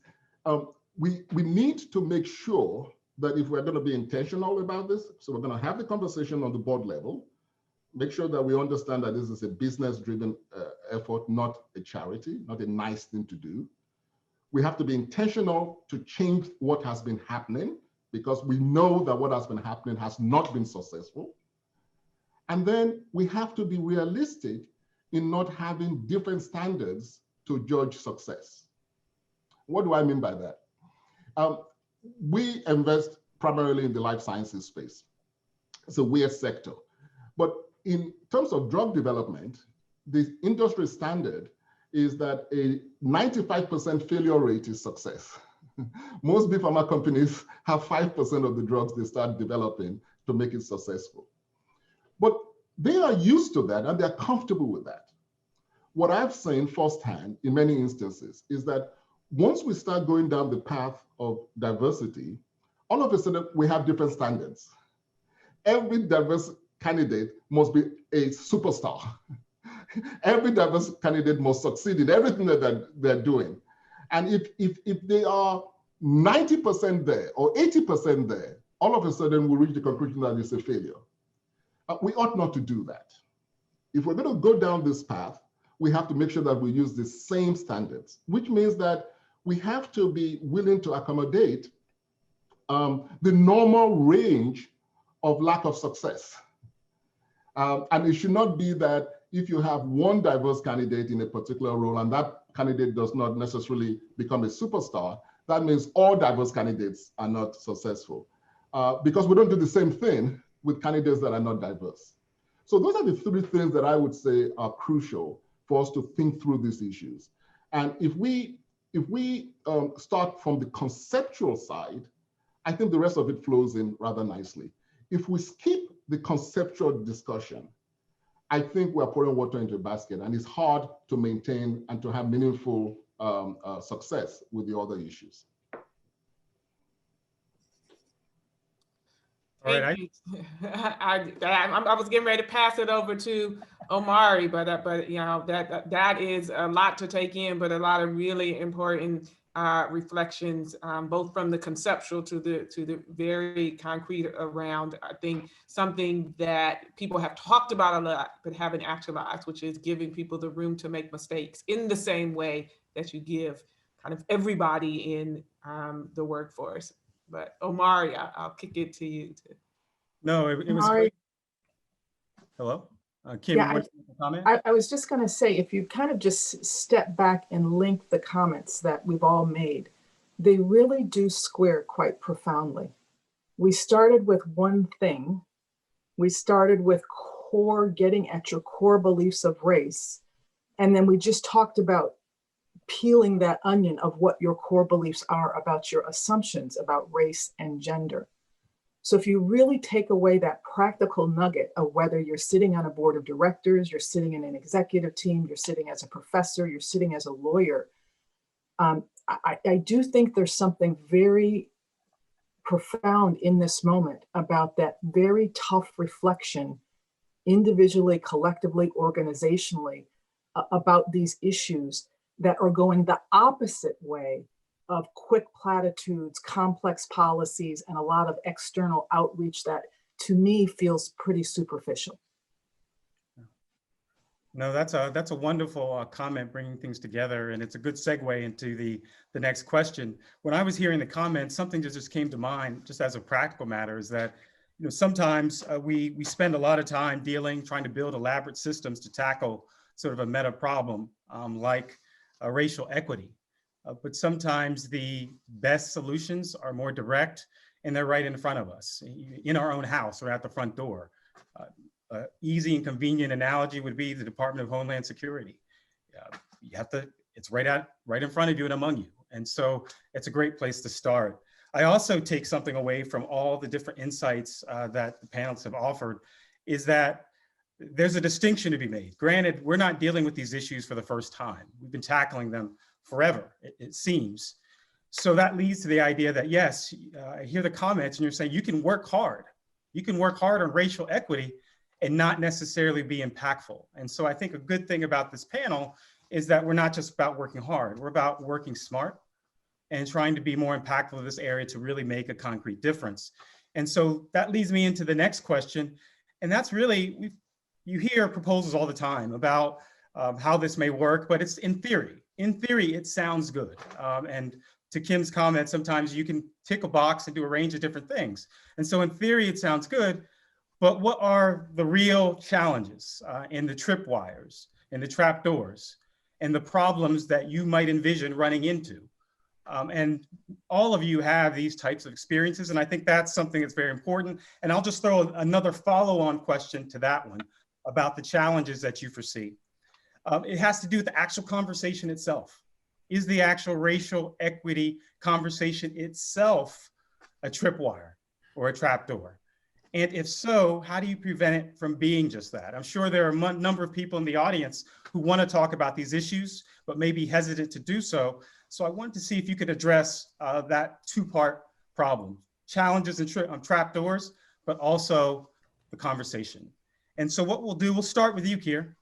Speaker 10: we need to make sure that if we're going to be intentional about this, so we're going to have the conversation on the board level, make sure that we understand that this is a business-driven effort, not a charity, not a nice thing to do. We have to be intentional to change what has been happening, because we know that what has been happening has not been successful. And then we have to be realistic in not having different standards to judge success. What do I mean by that? We invest primarily in the life sciences space. It's a weird sector. But in terms of drug development, the industry standard is that a 95% failure rate is success. Most big pharma companies have 5% of the drugs they start developing to make it successful. But they are used to that and they're comfortable with that. What I've seen firsthand in many instances is that once we start going down the path of diversity, all of a sudden we have different standards. Every diverse candidate must be a superstar. Every diverse candidate must succeed in everything that they're doing. And if they are 90% there or 80% there, all of a sudden we reach the conclusion that it's a failure. We ought not to do that. If we're going to go down this path, we have to make sure that we use the same standards, which means that we have to be willing to accommodate the normal range of lack of success. And it should not be that if you have one diverse candidate in a particular role and that candidate does not necessarily become a superstar, that means all diverse candidates are not successful. Because we don't do the same thing with candidates that are not diverse. So those are the three things that I would say are crucial for us to think through these issues. And if we start from the conceptual side, I think the rest of it flows in rather nicely. If we skip the conceptual discussion, I think we're pouring water into a basket, and it's hard to maintain and to have meaningful success with the other issues.
Speaker 3: All right,
Speaker 4: I was getting ready to pass it over to Omari, but you know that is a lot to take in, but a lot of really important reflections, both from the conceptual to the very concrete around, I think, something that people have talked about a lot, but haven't actualized, which is giving people the room to make mistakes in the same way that you give kind of everybody in the workforce. But Omari, I'll kick it to you.
Speaker 3: No, it was
Speaker 6: Omari.
Speaker 3: great. Hello? Kim,
Speaker 6: Yeah,
Speaker 3: you want to make a comment?
Speaker 6: I was just going to say, if you kind of just step back and link the comments that we've all made, they really do square quite profoundly. We started with one thing. We started with getting at your core beliefs of race. And then we just talked about peeling that onion of what your core beliefs are about your assumptions about race and gender. So if you really take away that practical nugget of whether you're sitting on a board of directors, you're sitting in an executive team, you're sitting as a professor, you're sitting as a lawyer, I do think there's something very profound in this moment about that very tough reflection, individually, collectively, organizationally, about these issues that are going the opposite way of quick platitudes, complex policies, and a lot of external outreach that, to me, feels pretty superficial.
Speaker 3: No, that's a wonderful comment, bringing things together, and it's a good segue into the next question. When I was hearing the comments, something that just came to mind, just as a practical matter, is that sometimes we spend a lot of time trying to build elaborate systems to tackle sort of a meta problem like racial equity. But sometimes the best solutions are more direct, and they're right in front of us, in our own house or at the front door. Easy and convenient analogy would be the Department of Homeland Security. It's right in front of you and among you. And so it's a great place to start. I also take something away from all the different insights that the panelists have offered, is that there's a distinction to be made. Granted, we're not dealing with these issues for the first time. We've been tackling them forever, it seems. So that leads to the idea that, yes, I hear the comments and you're saying you can work hard. You can work hard on racial equity and not necessarily be impactful. And so I think a good thing about this panel is that we're not just about working hard, we're about working smart and trying to be more impactful in this area to really make a concrete difference. And so that leads me into the next question. And that's really, you hear proposals all the time about how this may work, but it's in theory. In theory, it sounds good. And to Kim's comment, sometimes you can tick a box and do a range of different things. And so in theory, it sounds good, but what are the real challenges in the tripwires, in the trapdoors, and the problems that you might envision running into? And all of you have these types of experiences, and I think that's something that's very important. And I'll just throw another follow-on question to that one about the challenges that you foresee. It has to do with the actual conversation itself. Is the actual racial equity conversation itself a tripwire or a trapdoor? And if so, how do you prevent it from being just that? I'm sure there are a number of people in the audience who want to talk about these issues, but may be hesitant to do so. So I wanted to see if you could address that two-part problem, challenges and trapdoors, but also the conversation. And so what we'll do, we'll start with you, Keir.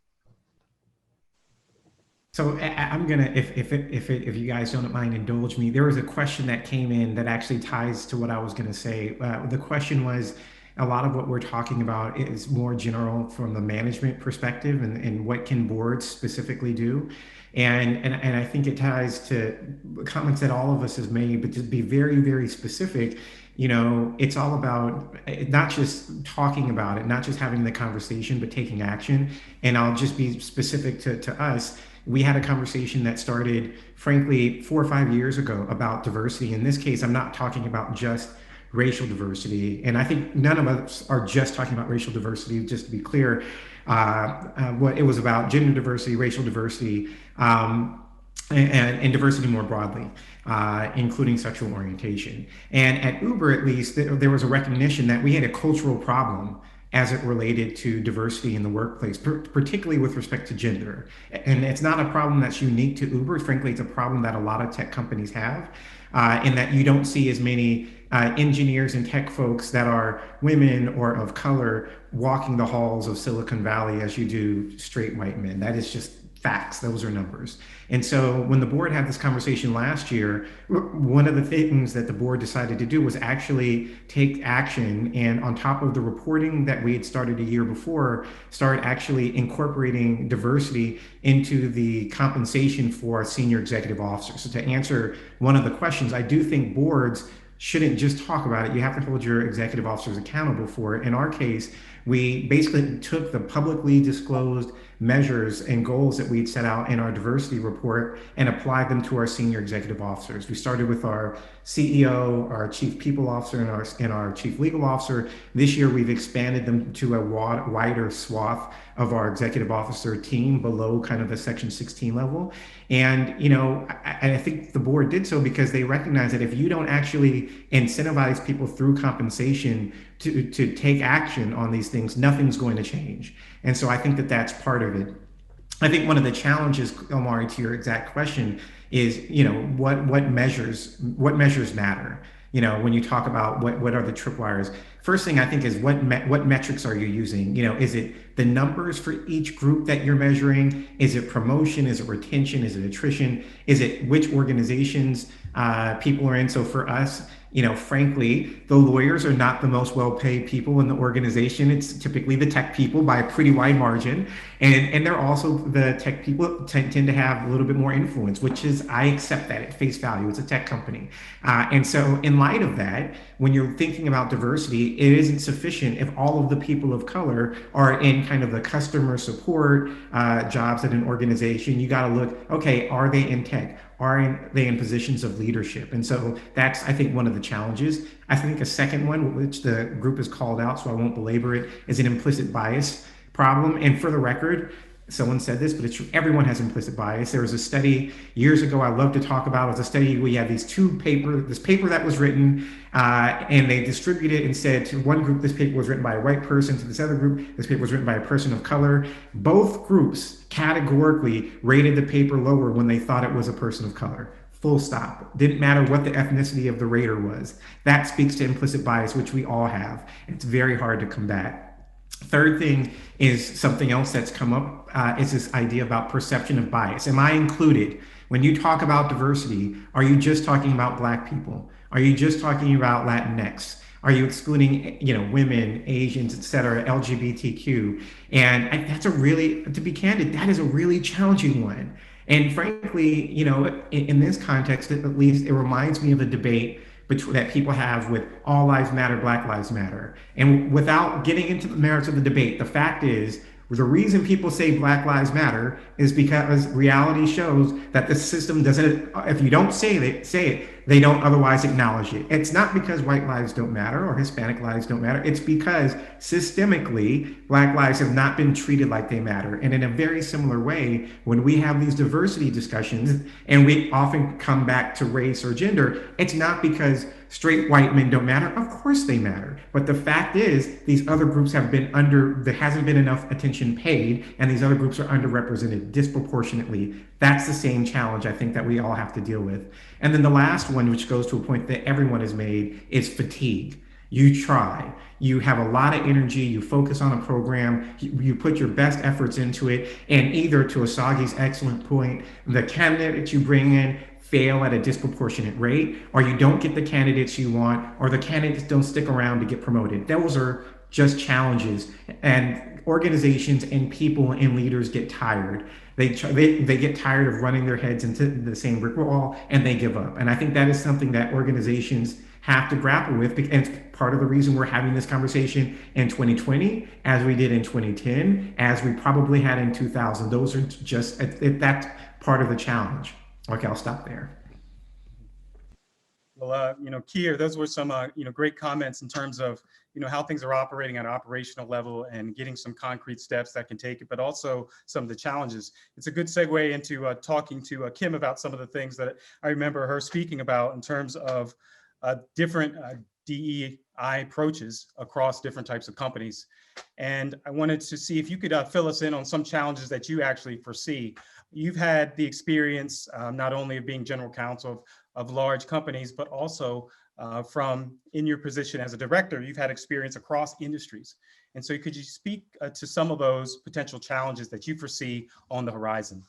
Speaker 7: So I'm gonna, if you guys don't mind, indulge me. There was a question that came in that actually ties to what I was gonna say. The question was, a lot of what we're talking about is more general from the management perspective, and what can boards specifically do. And I think it ties to comments that all of us have made, but to be very, very specific, you know, it's all about not just talking about it, not just having the conversation, but taking action. And I'll just be specific to us. We had a conversation that started, frankly, 4 or 5 years ago about diversity. In this case, I'm not talking about just racial diversity. And I think none of us are just talking about racial diversity, just to be clear. What it was about gender diversity, racial diversity, and diversity more broadly, including sexual orientation. And at Uber, at least, there was a recognition that we had a cultural problem as it related to diversity in the workplace, particularly with respect to gender. And it's not a problem that's unique to Uber. Frankly, it's a problem that a lot of tech companies have, in that you don't see as many engineers and tech folks that are women or of color walking the halls of Silicon Valley as you do straight white men. That is just facts. Those are numbers. And so when the board had this conversation last year, one of the things that the board decided to do was actually take action, and on top of the reporting that we had started a year before, start actually incorporating diversity into the compensation for senior executive officers. So to answer one of the questions, I do think boards shouldn't just talk about it. You have to hold your executive officers accountable for it. In our case, we basically took the publicly disclosed measures and goals that we'd set out in our diversity report and applied them to our senior executive officers. We started with our CEO, our chief people officer, and our chief legal officer. This year, we've expanded them to a wider swath of our executive officer team below kind of the Section 16 level. And, you know, I think the board did so because they recognize that if you don't actually incentivize people through compensation to take action on these things, nothing's going to change. And so I think that that's part of it. I think one of the challenges, Omari, to your exact question is, you know, what measures matter? You know, when you talk about what are the tripwires, first thing I think is what metrics are you using? You know, is it the numbers for each group that you're measuring? Is it promotion? Is it retention? Is it attrition? Is it which organizations people are in? So for us, you know, frankly, the lawyers are not the most well-paid people in the organization. It's typically the tech people by a pretty wide margin. And they're also, the tech people tend to have a little bit more influence, which is, I accept that at face value. It's a tech company. And so in light of that, when you're thinking about diversity, it isn't sufficient if all of the people of color are in kind of the customer support jobs at an organization. You got to look, okay, are they in tech? Are they in positions of leadership? And so that's, I think, one of the challenges. I think a second one, which the group has called out, so I won't belabor it, is an implicit bias problem. And for the record, someone said this, but it's true. Everyone has implicit bias. There was a study years ago I love to talk about. It was a study where you had this paper that was written, and they distributed it and said to one group, this paper was written by a white person, to this other group, this paper was written by a person of color. Both groups categorically rated the paper lower when they thought it was a person of color. Full stop. Didn't matter what the ethnicity of the rater was. That speaks to implicit bias, which we all have. It's very hard to combat. Third thing is something else that's come up, is this idea about perception of bias. Am I included? When you talk about diversity, are you just talking about Black people? Are you just talking about Latinx? Are you excluding, you know, women, Asians, et cetera, LGBTQ? And that's a really, to be candid, that is a really challenging one. And frankly, you know, in this context, at least, it reminds me of a debate that people have with all lives matter, Black lives matter. And without getting into the merits of the debate, the fact is, the reason people say Black lives matter is because reality shows that the system doesn't, if you don't say it, they don't otherwise acknowledge it. It's not because white lives don't matter or Hispanic lives don't matter. It's because systemically, Black lives have not been treated like they matter. And in a very similar way, when we have these diversity discussions and we often come back to race or gender, it's not because straight white men don't matter. Of course they matter. But the fact is, these other groups have been there hasn't been enough attention paid, and these other groups are underrepresented disproportionately. That's the same challenge I think that we all have to deal with. And then the last one, which goes to a point that everyone has made, is fatigue. You try, you have a lot of energy, you focus on a program, you put your best efforts into it, and either, to Osagie's excellent point, the candidate that you bring in fail at a disproportionate rate, or you don't get the candidates you want, or the candidates don't stick around to get promoted. Those are just challenges, and organizations and people and leaders get tired. They get tired of running their heads into the same brick wall, and they give up. And I think that is something that organizations have to grapple with, and it's part of the reason we're having this conversation in 2020, as we did in 2010, as we probably had in 2000. Those are just, that's part of the challenge. Okay, I'll stop there.
Speaker 3: Well, Keir, those were some, great comments in terms of, how things are operating at an operational level and getting some concrete steps that can take it, but also some of the challenges. It's a good segue into talking to Kim about some of the things that I remember her speaking about in terms of different DEI approaches across different types of companies. And I wanted to see if you could fill us in on some challenges that you actually foresee. You've had the experience not only of being general counsel of large companies, but also from in your position as a director, you've had experience across industries. And so could you speak to some of those potential challenges that you foresee on the horizon?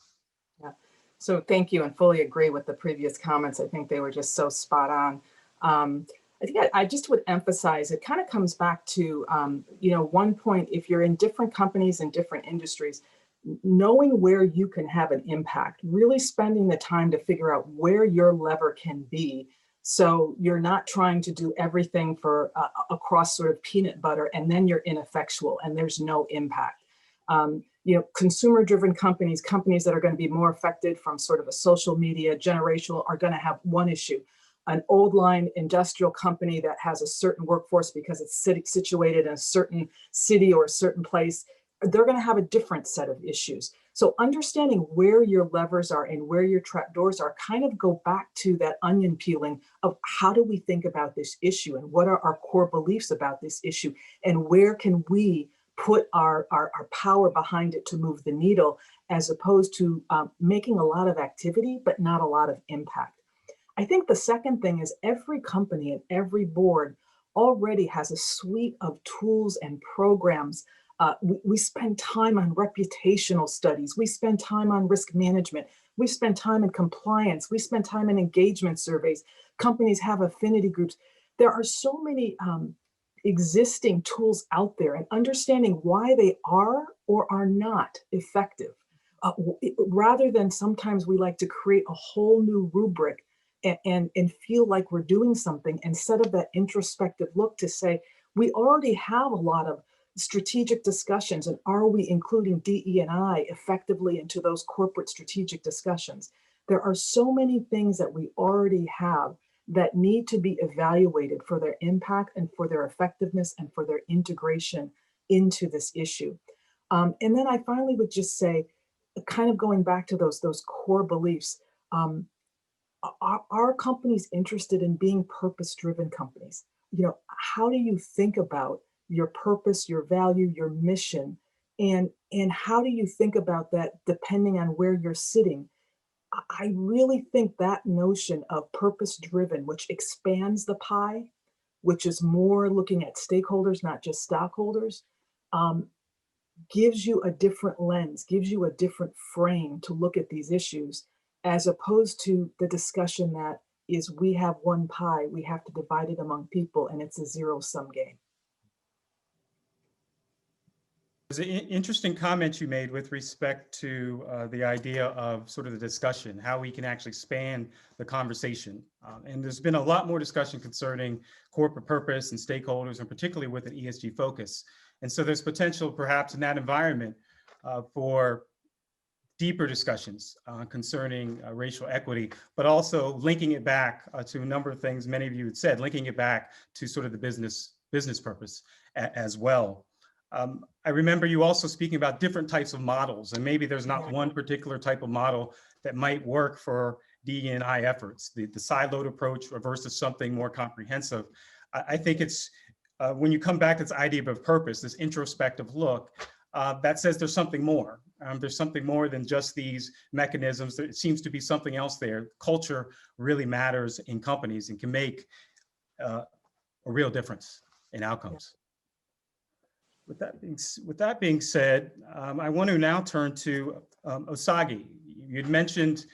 Speaker 6: Yeah. So thank you, and fully agree with the previous comments. I think they were just so spot on. I think I just would emphasize, it kind of comes back to, one point, if you're in different companies and different industries, knowing where you can have an impact, really spending the time to figure out where your lever can be. So you're not trying to do everything for across sort of peanut butter, and then you're ineffectual and there's no impact. Consumer-driven companies that are going to be more affected from sort of a social media generational are going to have one issue. An old line industrial company that has a certain workforce because it's situated in a certain city or a certain place, they're going to have a different set of issues. So understanding where your levers are and where your trapdoors are kind of go back to that onion peeling of how do we think about this issue and what are our core beliefs about this issue and where can we put our power behind it to move the needle, as opposed to making a lot of activity but not a lot of impact. I think the second thing is every company and every board already has a suite of tools and programs. We spend time on reputational studies. We spend time on risk management. We spend time in compliance. We spend time in engagement surveys. Companies have affinity groups. There are so many existing tools out there, and understanding why they are or are not effective. Rather than sometimes we like to create a whole new rubric and feel like we're doing something, instead of that introspective look to say, we already have a lot of strategic discussions, and are we including DE&I effectively into those corporate strategic discussions? There are so many things that we already have that need to be evaluated for their impact and for their effectiveness and for their integration into this issue. And then I finally would just say, kind of going back to those core beliefs, are companies interested in being purpose-driven companies? How do you think about your purpose, your value, your mission, and how do you think about that depending on where you're sitting? I really think that notion of purpose-driven, which expands the pie, which is more looking at stakeholders, not just stockholders, gives you a different lens, gives you a different frame to look at these issues, as opposed to the discussion that is, we have one pie, we have to divide it among people, and it's a zero-sum game.
Speaker 3: There's an interesting comment you made with respect to the idea of sort of the discussion, how we can actually expand the conversation. And there's been a lot more discussion concerning corporate purpose and stakeholders, and particularly with an ESG focus. And so there's potential perhaps in that environment for deeper discussions concerning racial equity, but also linking it back to a number of things many of you had said, linking it back to sort of the business purpose as well. I remember you also speaking about different types of models, and maybe there's not one particular type of model that might work for DE&I efforts, the siloed approach versus something more comprehensive. I think it's when you come back to this idea of purpose, this introspective look, that says there's something more. There's something more than just these mechanisms. There seems to be something else there. Culture really matters in companies and can make a real difference in outcomes. With that being said, I want to now turn to Osagie. You'd mentioned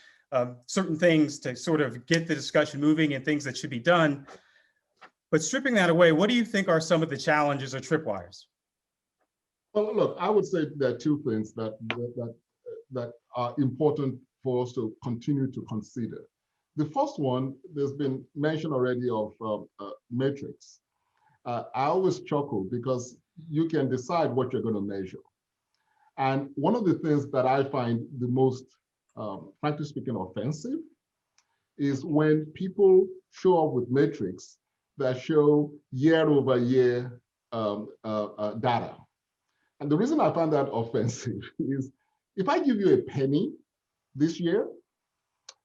Speaker 3: certain things to sort of get the discussion moving and things that should be done. But stripping that away, what do you think are some of the challenges or tripwires?
Speaker 10: Well, look, I would say there are two things that are important for us to continue to consider. The first one, there's been mention already of metrics. I always chuckle because you can decide what you're going to measure. And one of the things that I find the most, frankly speaking, offensive is when people show up with metrics that show year-over-year data. And the reason I find that offensive is if I give you a penny this year,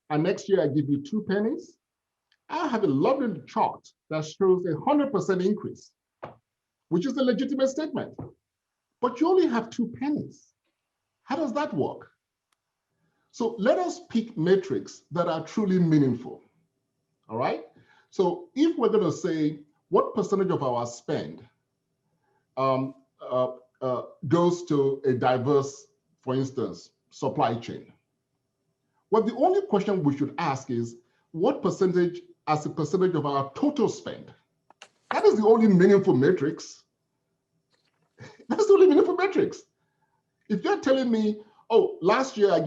Speaker 10: and next year I give you 2 pennies, I have a lovely chart that shows a 100% increase, which is a legitimate statement. But you only have 2 pennies. How does that work? So let us pick metrics that are truly meaningful, all right? So if we're gonna say what percentage of our spend goes to a diverse, for instance, supply chain, well, the only question we should ask is what percentage as a percentage of our total spend? That is the only meaningful metrics. That's the only meaningful metrics. If you're telling me, oh, last year I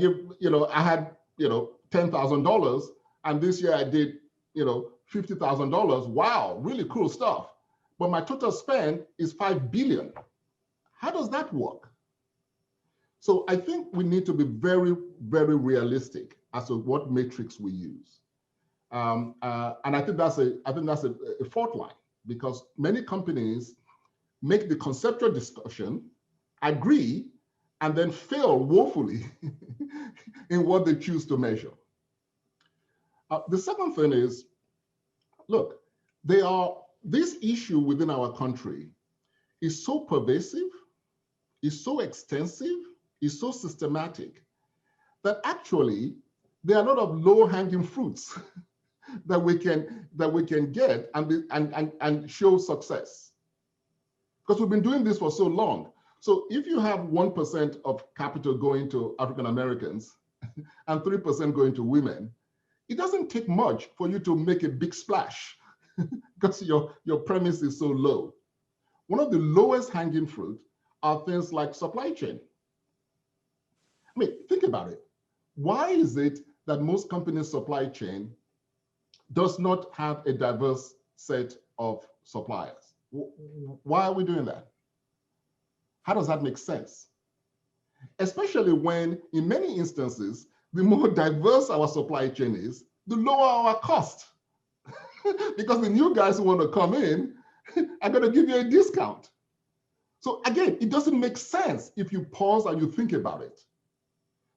Speaker 10: had, $10,000, and this year I did, $50,000. Wow, really cool stuff. But my total spend is 5 billion. How does that work? So I think we need to be very, very realistic as to what metrics we use. And I think that's a fault line, because many companies make the conceptual discussion, agree, and then fail woefully in what they choose to measure. The second thing is, look, this issue within our country is so pervasive, is so extensive, is so systematic, that actually there are a lot of low-hanging fruits that we can get and show success. Because we've been doing this for so long. So if you have 1% of capital going to African Americans and 3% going to women, it doesn't take much for you to make a big splash because your premise is so low. One of the lowest hanging fruit are things like supply chain. I mean, think about it. Why is it that most companies' supply chain does not have a diverse set of suppliers? Why are we doing that? How does that make sense? Especially when, in many instances, the more diverse our supply chain is, the lower our cost. Because the new guys who want to come in are going to give you a discount. So again, it doesn't make sense if you pause and you think about it.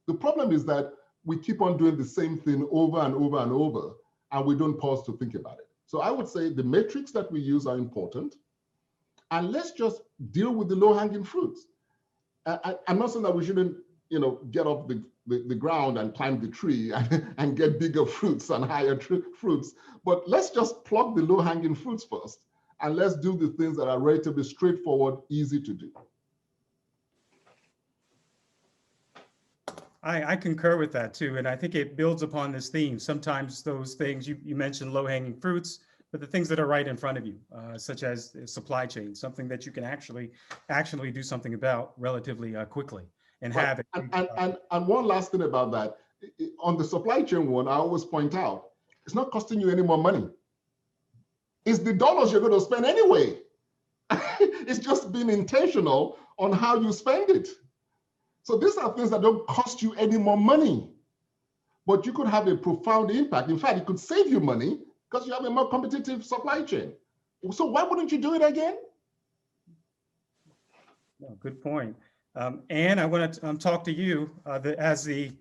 Speaker 10: The problem is that we keep on doing the same thing over and over and over, and we don't pause to think about it. So I would say the metrics that we use are important, and let's just deal with the low-hanging fruits. I'm not saying that we shouldn't, get off the ground and climb the tree and get bigger fruits and higher fruits, but let's just pluck the low-hanging fruits first, and let's do the things that are relatively straightforward, easy to do.
Speaker 3: I concur with that too, and I think it builds upon this theme. Sometimes those things, you mentioned low-hanging fruits, but the things that are right in front of you, such as supply chain, something that you can actually do something about relatively quickly and
Speaker 10: right.
Speaker 3: have it.
Speaker 10: And one last thing about that, on the supply chain one, I always point out, it's not costing you any more money. It's the dollars you're going to spend anyway. It's just being intentional on how you spend it. So these are things that don't cost you any more money, but you could have a profound impact. In fact, it could save you money because you have a more competitive supply chain. So why wouldn't you do it again?
Speaker 3: Oh, good point. Anne, I want to talk to you as the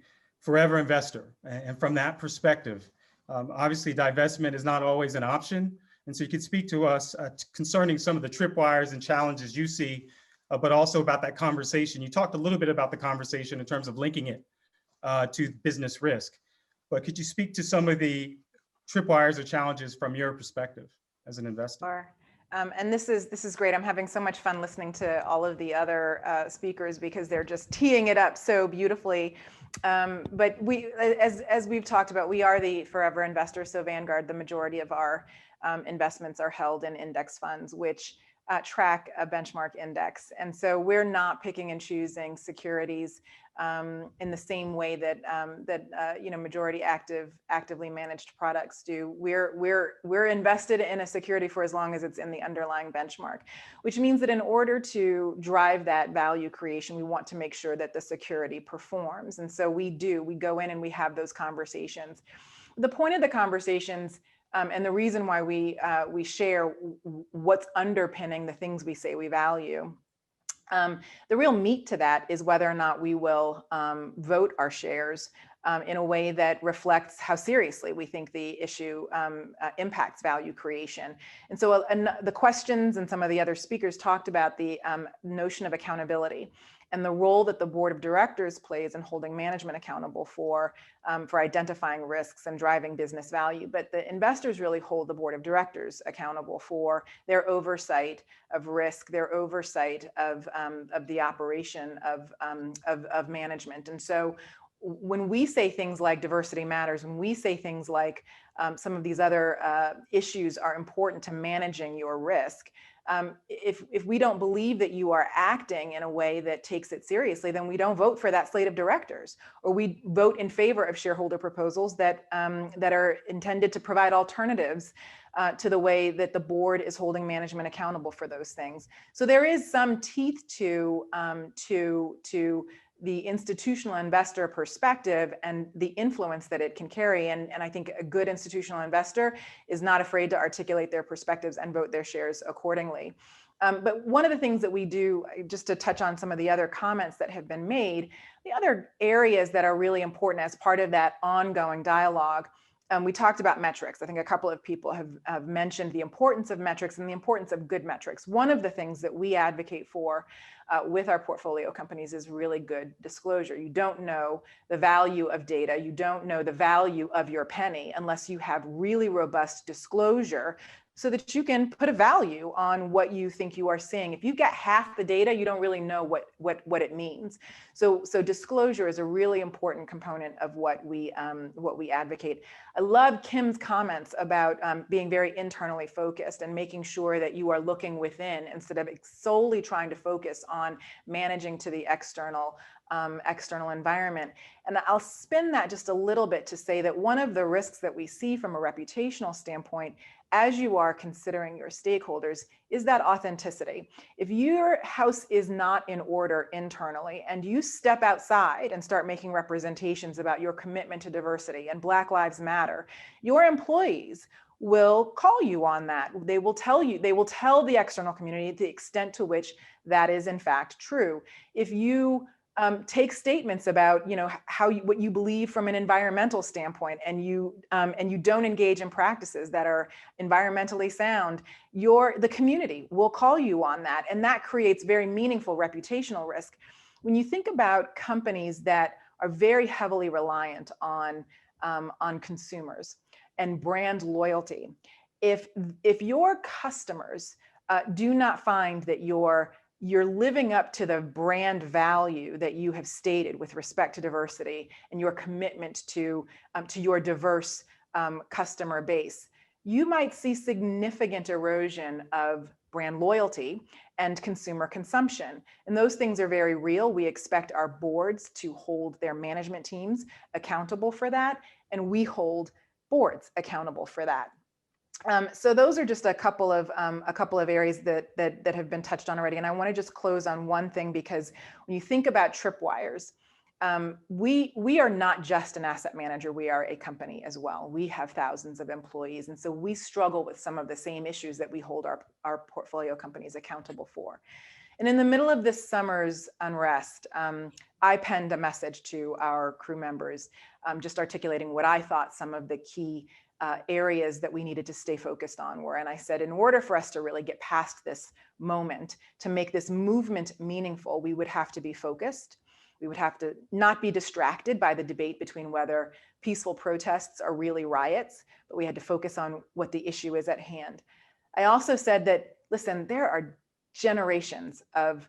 Speaker 3: forever investor. And from that perspective, obviously divestment is not always an option. And so you could speak to us concerning some of the tripwires and challenges you see, but also about that conversation. You talked a little bit about the conversation in terms of linking it to business risk. But could you speak to some of the tripwires or challenges from your perspective as an investor?
Speaker 9: Sure. And this is great. I'm having so much fun listening to all of the other speakers because they're just teeing it up so beautifully. But we, as we've talked about, we are the forever investor. So Vanguard, the majority of our investments are held in index funds, which track a benchmark index. And so we're not picking and choosing securities in the same way that majority actively managed products do. We're invested in a security for as long as it's in the underlying benchmark, which means that in order to drive that value creation, we want to make sure that the security performs. And so we go in and we have those conversations. The point of the conversations and the reason why we share what's underpinning the things we say we value. The real meat to that is whether or not we will vote our shares in a way that reflects how seriously we think the issue impacts value creation. And so the questions and some of the other speakers talked about the notion of accountability and the role that the board of directors plays in holding management accountable for identifying risks and driving business value. But the investors really hold the board of directors accountable for their oversight of risk, their oversight of the operation of management. And so when we say things like diversity matters, when we say things like some of these other issues are important to managing your risk, if we don't believe that you are acting in a way that takes it seriously, then we don't vote for that slate of directors, or we vote in favor of shareholder proposals that are intended to provide alternatives to the way that the board is holding management accountable for those things. So there is some teeth to the institutional investor perspective and the influence that it can carry. And I think a good institutional investor is not afraid to articulate their perspectives and vote their shares accordingly. But one of the things that we do, just to touch on some of the other comments that have been made, the other areas that are really important as part of that ongoing dialogue, we talked about metrics. I think a couple of people have mentioned the importance of metrics and the importance of good metrics. One of the things that we advocate for with our portfolio companies is really good disclosure. You don't know the value of data. You don't know the value of your penny unless you have really robust disclosure so that you can put a value on what you think you are seeing. If you've got half the data, you don't really know what it means. So disclosure is a really important component of what we advocate. I love Kim's comments about being very internally focused and making sure that you are looking within instead of solely trying to focus on managing to the external environment. And I'll spin that just a little bit to say that one of the risks that we see from a reputational standpoint as you are considering your stakeholders is that authenticity. If your house is not in order internally and you step outside and start making representations about your commitment to diversity and Black Lives Matter, your employees will call you on that. They will tell you, they will tell the external community the extent to which that is in fact true. If you take statements about, what you believe from an environmental standpoint, and you don't engage in practices that are environmentally sound, the community will call you on that, and that creates very meaningful reputational risk. When you think about companies that are very heavily reliant on consumers and brand loyalty, if your customers do not find that you're living up to the brand value that you have stated with respect to diversity and your commitment to your diverse customer base, you might see significant erosion of brand loyalty and consumer consumption. And those things are very real. We expect our boards to hold their management teams accountable for that, and we hold boards accountable for that. So those are just a couple of areas that have been touched on already. And I want to just close on one thing, because when you think about tripwires, we are not just an asset manager, we are a company as well. We have thousands of employees. And so we struggle with some of the same issues that we hold our portfolio companies accountable for. And in the middle of this summer's unrest, I penned a message to our crew members, just articulating what I thought some of the key areas that we needed to stay focused on were. And I said, in order for us to really get past this moment, to make this movement meaningful, we would have to be focused. We would have to not be distracted by the debate between whether peaceful protests are really riots, but we had to focus on what the issue is at hand. I also said that, listen, there are generations of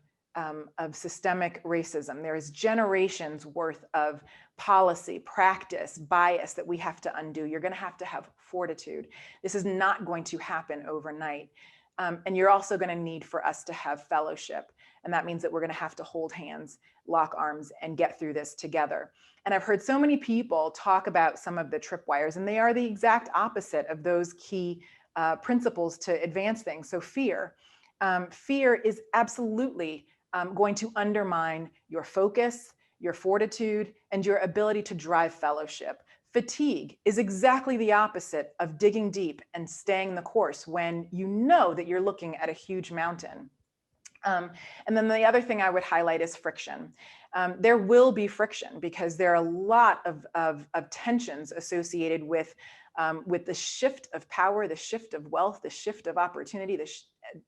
Speaker 9: systemic racism. There is generations worth of policy, practice, bias that we have to undo. You're going to have fortitude. This is not going to happen overnight. And you're also going to need for us to have fellowship. And that means that we're going to have to hold hands, lock arms, and get through this together. And I've heard so many people talk about some of the tripwires, and they are the exact opposite of those key principles to advance things. So fear. Fear is absolutely going to undermine your focus, your fortitude, and your ability to drive fellowship. Fatigue is exactly the opposite of digging deep and staying the course when you know that you're looking at a huge mountain. And then the other thing I would highlight is friction. There will be friction because there are a lot of tensions associated with the shift of power, the shift of wealth, the shift of opportunity,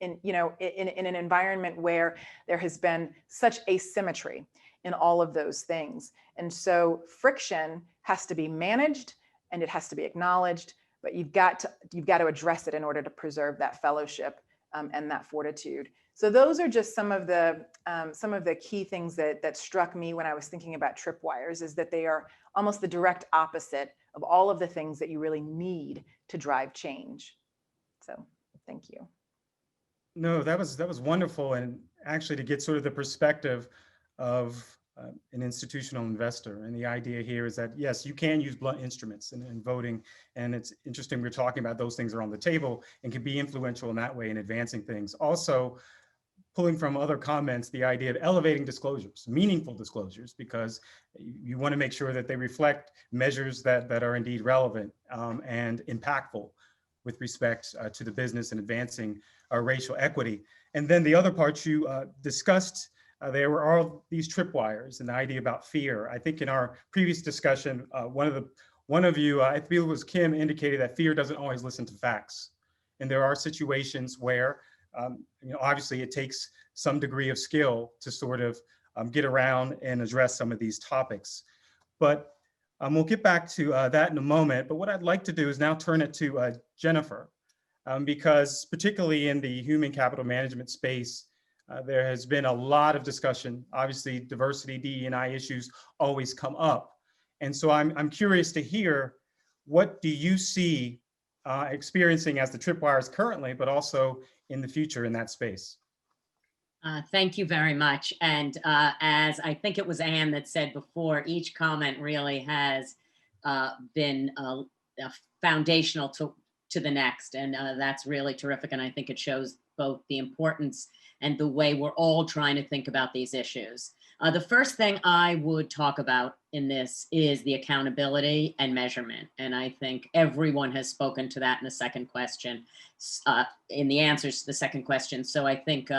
Speaker 9: in an environment where there has been such asymmetry in all of those things. And so friction has to be managed and it has to be acknowledged, but you've got to address it in order to preserve that fellowship and that fortitude. So those are just some of the key things that struck me when I was thinking about tripwires, is that they are almost the direct opposite of all of the things that you really need to drive change. So thank you.
Speaker 3: No, that was wonderful. And actually to get sort of the perspective of an institutional investor. And the idea here is that, yes, you can use blunt instruments in voting. And it's interesting we're talking about those things are on the table and can be influential in that way in advancing things. Also, pulling from other comments, the idea of elevating disclosures, meaningful disclosures, because you want to make sure that they reflect measures that are indeed relevant and impactful with respect to the business and advancing racial equity. And then the other part you discussed, there were all these tripwires and the idea about fear. I think in our previous discussion, one of you, I feel it was Kim, indicated that fear doesn't always listen to facts. And there are situations where obviously it takes some degree of skill to sort of get around and address some of these topics. But we'll get back to that in a moment. But what I'd like to do is now turn it to Jennifer, because particularly in the human capital management space, there has been a lot of discussion. Obviously, diversity, DE&I issues always come up. And so I'm curious to hear, what do you see experiencing as the tripwires currently, but also in the future in that space?
Speaker 8: Thank you very much. And as I think it was Anne that said before, each comment really has been foundational to the next. And that's really terrific. And I think it shows both the importance and the way we're all trying to think about these issues. The first thing I would talk about in this is the accountability and measurement. And I think everyone has spoken to that in the second question, in the answers to the second question. So I think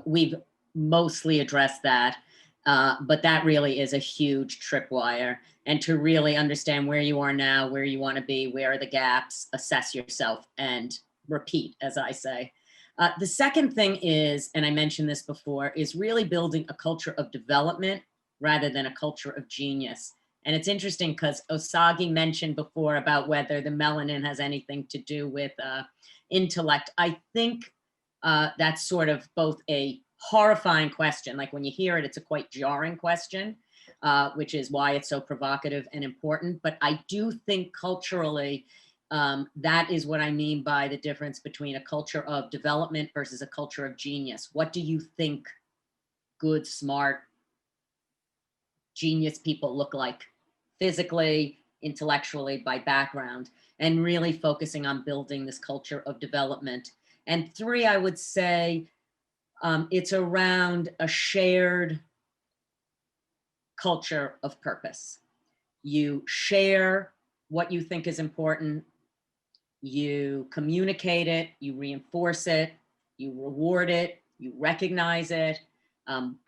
Speaker 8: we've mostly addressed that, but that really is a huge tripwire. And to really understand where you are now, where you want to be, where are the gaps, assess yourself and repeat, as I say. The second thing is, and I mentioned this before, is really building a culture of development rather than a culture of genius. And it's interesting because Osagie mentioned before about whether the melanin has anything to do with intellect. I think that's sort of both a horrifying question. Like when you hear it, it's a quite jarring question, which is why it's so provocative and important. But I do think culturally, that is what I mean by the difference between a culture of development versus a culture of genius. What do you think good, smart, genius people look like physically, intellectually, by background? and really focusing on building this culture of development. And 3, I would say it's around a shared culture of purpose. You share what you think is important, you communicate it, you reinforce it, you reward it, you recognize it.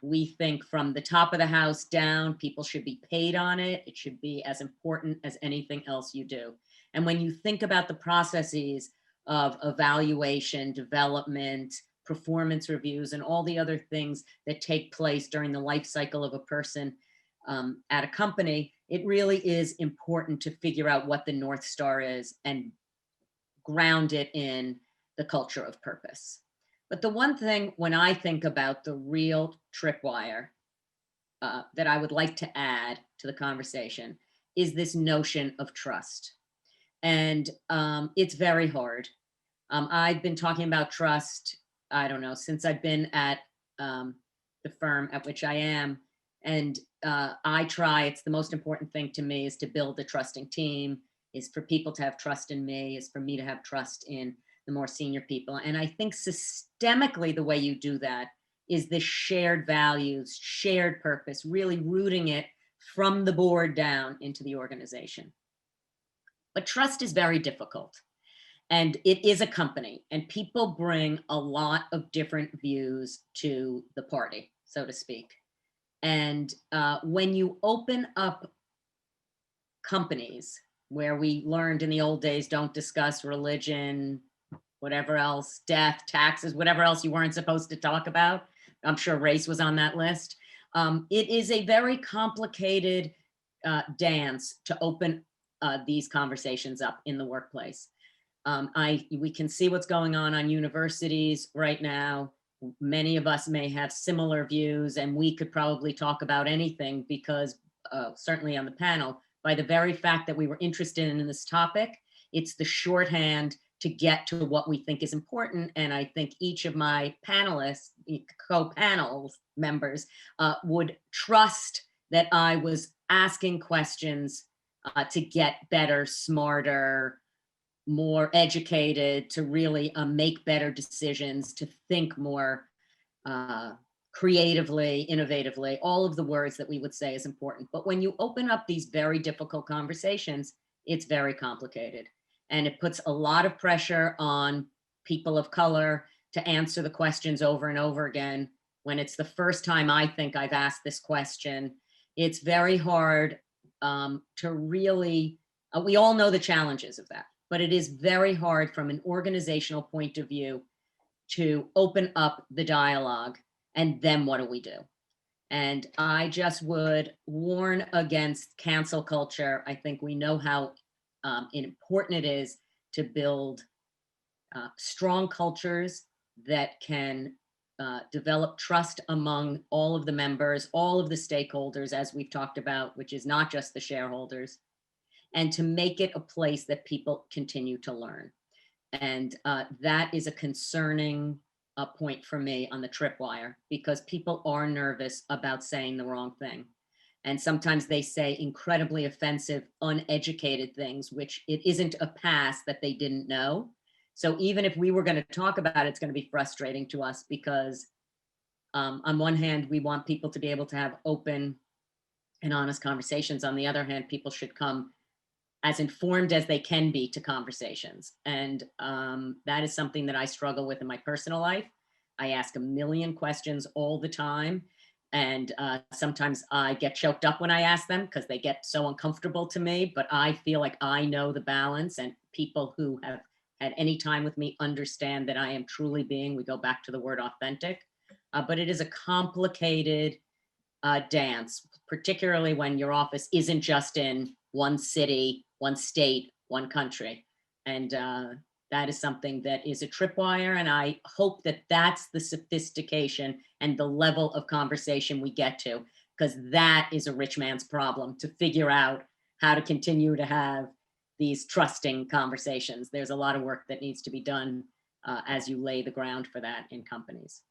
Speaker 8: We think from the top of the house down, people should be paid on it. It should be as important as anything else you do. And when you think about the processes of evaluation, development, performance reviews, and all the other things that take place during the life cycle of a person at a company, it really is important to figure out what the North Star is and ground it in the culture of purpose. But the one thing when I think about the real tripwire that I would like to add to the conversation is this notion of trust. And it's very hard. I've been talking about trust, I don't know, since I've been at the firm at which I am. And I try, it's the most important thing to me is to build a trusting team, is for people to have trust in me, is for me to have trust in the more senior people. And I think systemically the way you do that is the shared values, shared purpose, really rooting it from the board down into the organization. But trust is very difficult. And it is a company, and people bring a lot of different views to the party, so to speak. And when you open up companies where we learned in the old days, don't discuss religion, whatever else, death, taxes, whatever else you weren't supposed to talk about. I'm sure race was on that list. It is a very complicated dance to open these conversations up in the workplace. We can see what's going on universities right now. Many of us may have similar views, and we could probably talk about anything because certainly on the panel, by the very fact that we were interested in this topic, it's the shorthand to get to what we think is important. And I think each of my panelists, co-panel members, would trust that I was asking questions to get better, smarter, more educated, to really make better decisions, to think more creatively, innovatively, all of the words that we would say is important. But when you open up these very difficult conversations, it's very complicated. And it puts a lot of pressure on people of color to answer the questions over and over again. When it's the first time I think I've asked this question, it's very hard to really, we all know the challenges of that, but it is very hard from an organizational point of view to open up the dialogue. And then what do we do? And I just would warn against cancel culture. I think we know how important it is to build strong cultures that can develop trust among all of the members, all of the stakeholders, as we've talked about, which is not just the shareholders, and to make it a place that people continue to learn. And that is a concerning point for me on the tripwire, because people are nervous about saying the wrong thing. And sometimes they say incredibly offensive, uneducated things, which it isn't a past that they didn't know. So even if we were going to talk about it, it's going to be frustrating to us because on one hand, we want people to be able to have open and honest conversations. On the other hand, people should come as informed as they can be to conversations. And that is something that I struggle with in my personal life. I ask a million questions all the time. And sometimes I get choked up when I ask them because they get so uncomfortable to me, but I feel like I know the balance, and people who have had any time with me understand that I am truly being, we go back to the word authentic, but it is a complicated dance, particularly when your office isn't just in one city, one state, one country. And that is something that is a tripwire. And I hope that that's the sophistication and the level of conversation we get to, because that is a rich man's problem, to figure out how to continue to have these trusting conversations. There's a lot of work that needs to be done as you lay the ground for that in companies.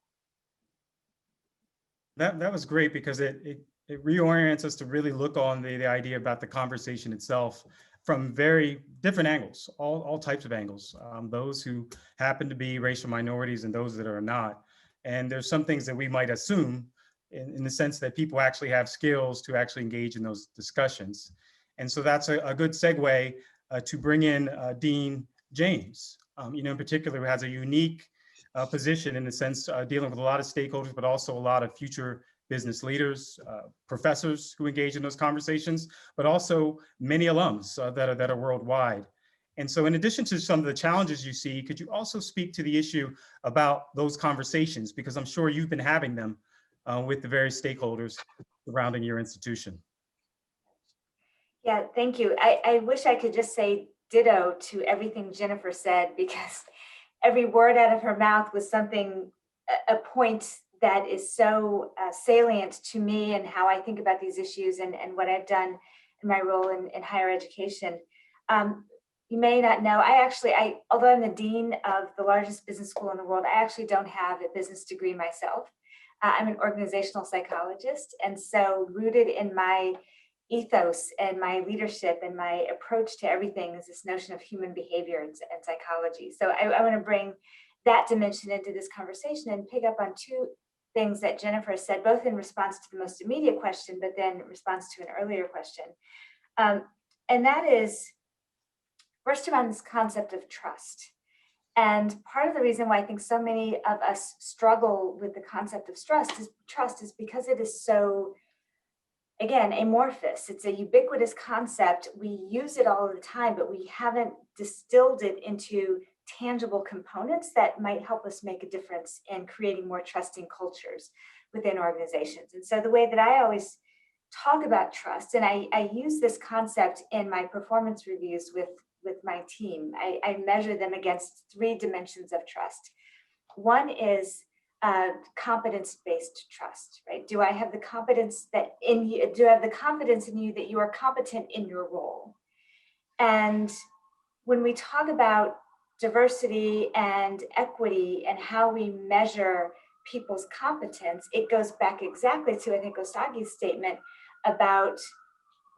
Speaker 3: That was great, because it reorients us to really look on the idea about the conversation itself. from very different angles, all types of angles, those who happen to be racial minorities and those that are not. And there's some things that we might assume in the sense that people actually have skills to actually engage in those discussions. And so that's a good segue to bring in Dean James, in particular, who has a unique position in the sense dealing with a lot of stakeholders, but also a lot of future business leaders, professors who engage in those conversations, but also many alums that are worldwide. And so in addition to some of the challenges you see, could you also speak to the issue about those conversations? Because I'm sure you've been having them with the various stakeholders surrounding your institution.
Speaker 5: Yeah, thank you. I wish I could just say ditto to everything Jennifer said, because every word out of her mouth was something, a point that is so salient to me and how I think about these issues and what I've done in my role in higher education. You may not know, although I'm the dean of the largest business school in the world, I actually don't have a business degree myself. I'm an organizational psychologist. And so rooted in my ethos and my leadership and my approach to everything is this notion of human behavior and psychology. So I want to bring that dimension into this conversation and pick up on two things that Jennifer said, both in response to the most immediate question, but then in response to an earlier question. And that is first around this concept of trust. And part of the reason why I think so many of us struggle with the concept of trust is because it is so, again, amorphous. It's a ubiquitous concept. We use it all the time, but we haven't distilled it into tangible components that might help us make a difference in creating more trusting cultures within organizations. And so the way that I always talk about trust, and I use this concept in my performance reviews with my team, I measure them against three dimensions of trust. One is competence-based trust, right? Do I have the confidence in you that you are competent in your role? And when we talk about diversity and equity and how we measure people's competence, it goes back exactly to, I think, Osagie's statement about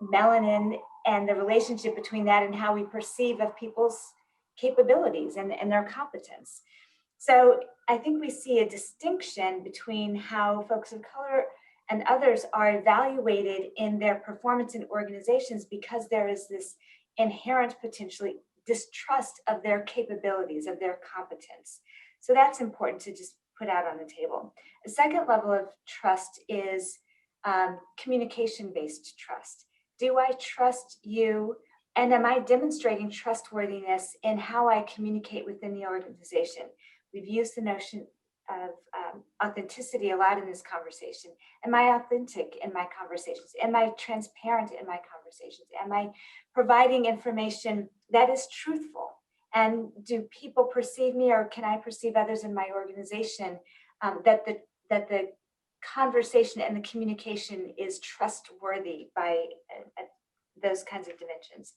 Speaker 5: melanin and the relationship between that and how we perceive of people's capabilities and their competence. So I think we see a distinction between how folks of color and others are evaluated in their performance in organizations because there is this inherent potentially distrust of their capabilities, of their competence. So that's important to just put out on the table. The second level of trust is communication-based trust. Do I trust you? And am I demonstrating trustworthiness in how I communicate within the organization? We've used the notion of authenticity a lot in this conversation. Am I authentic in my conversations? Am I transparent in my conversations? Am I providing information that is truthful? And do people perceive me, or can I perceive others in my organization that the conversation and the communication is trustworthy by those kinds of dimensions?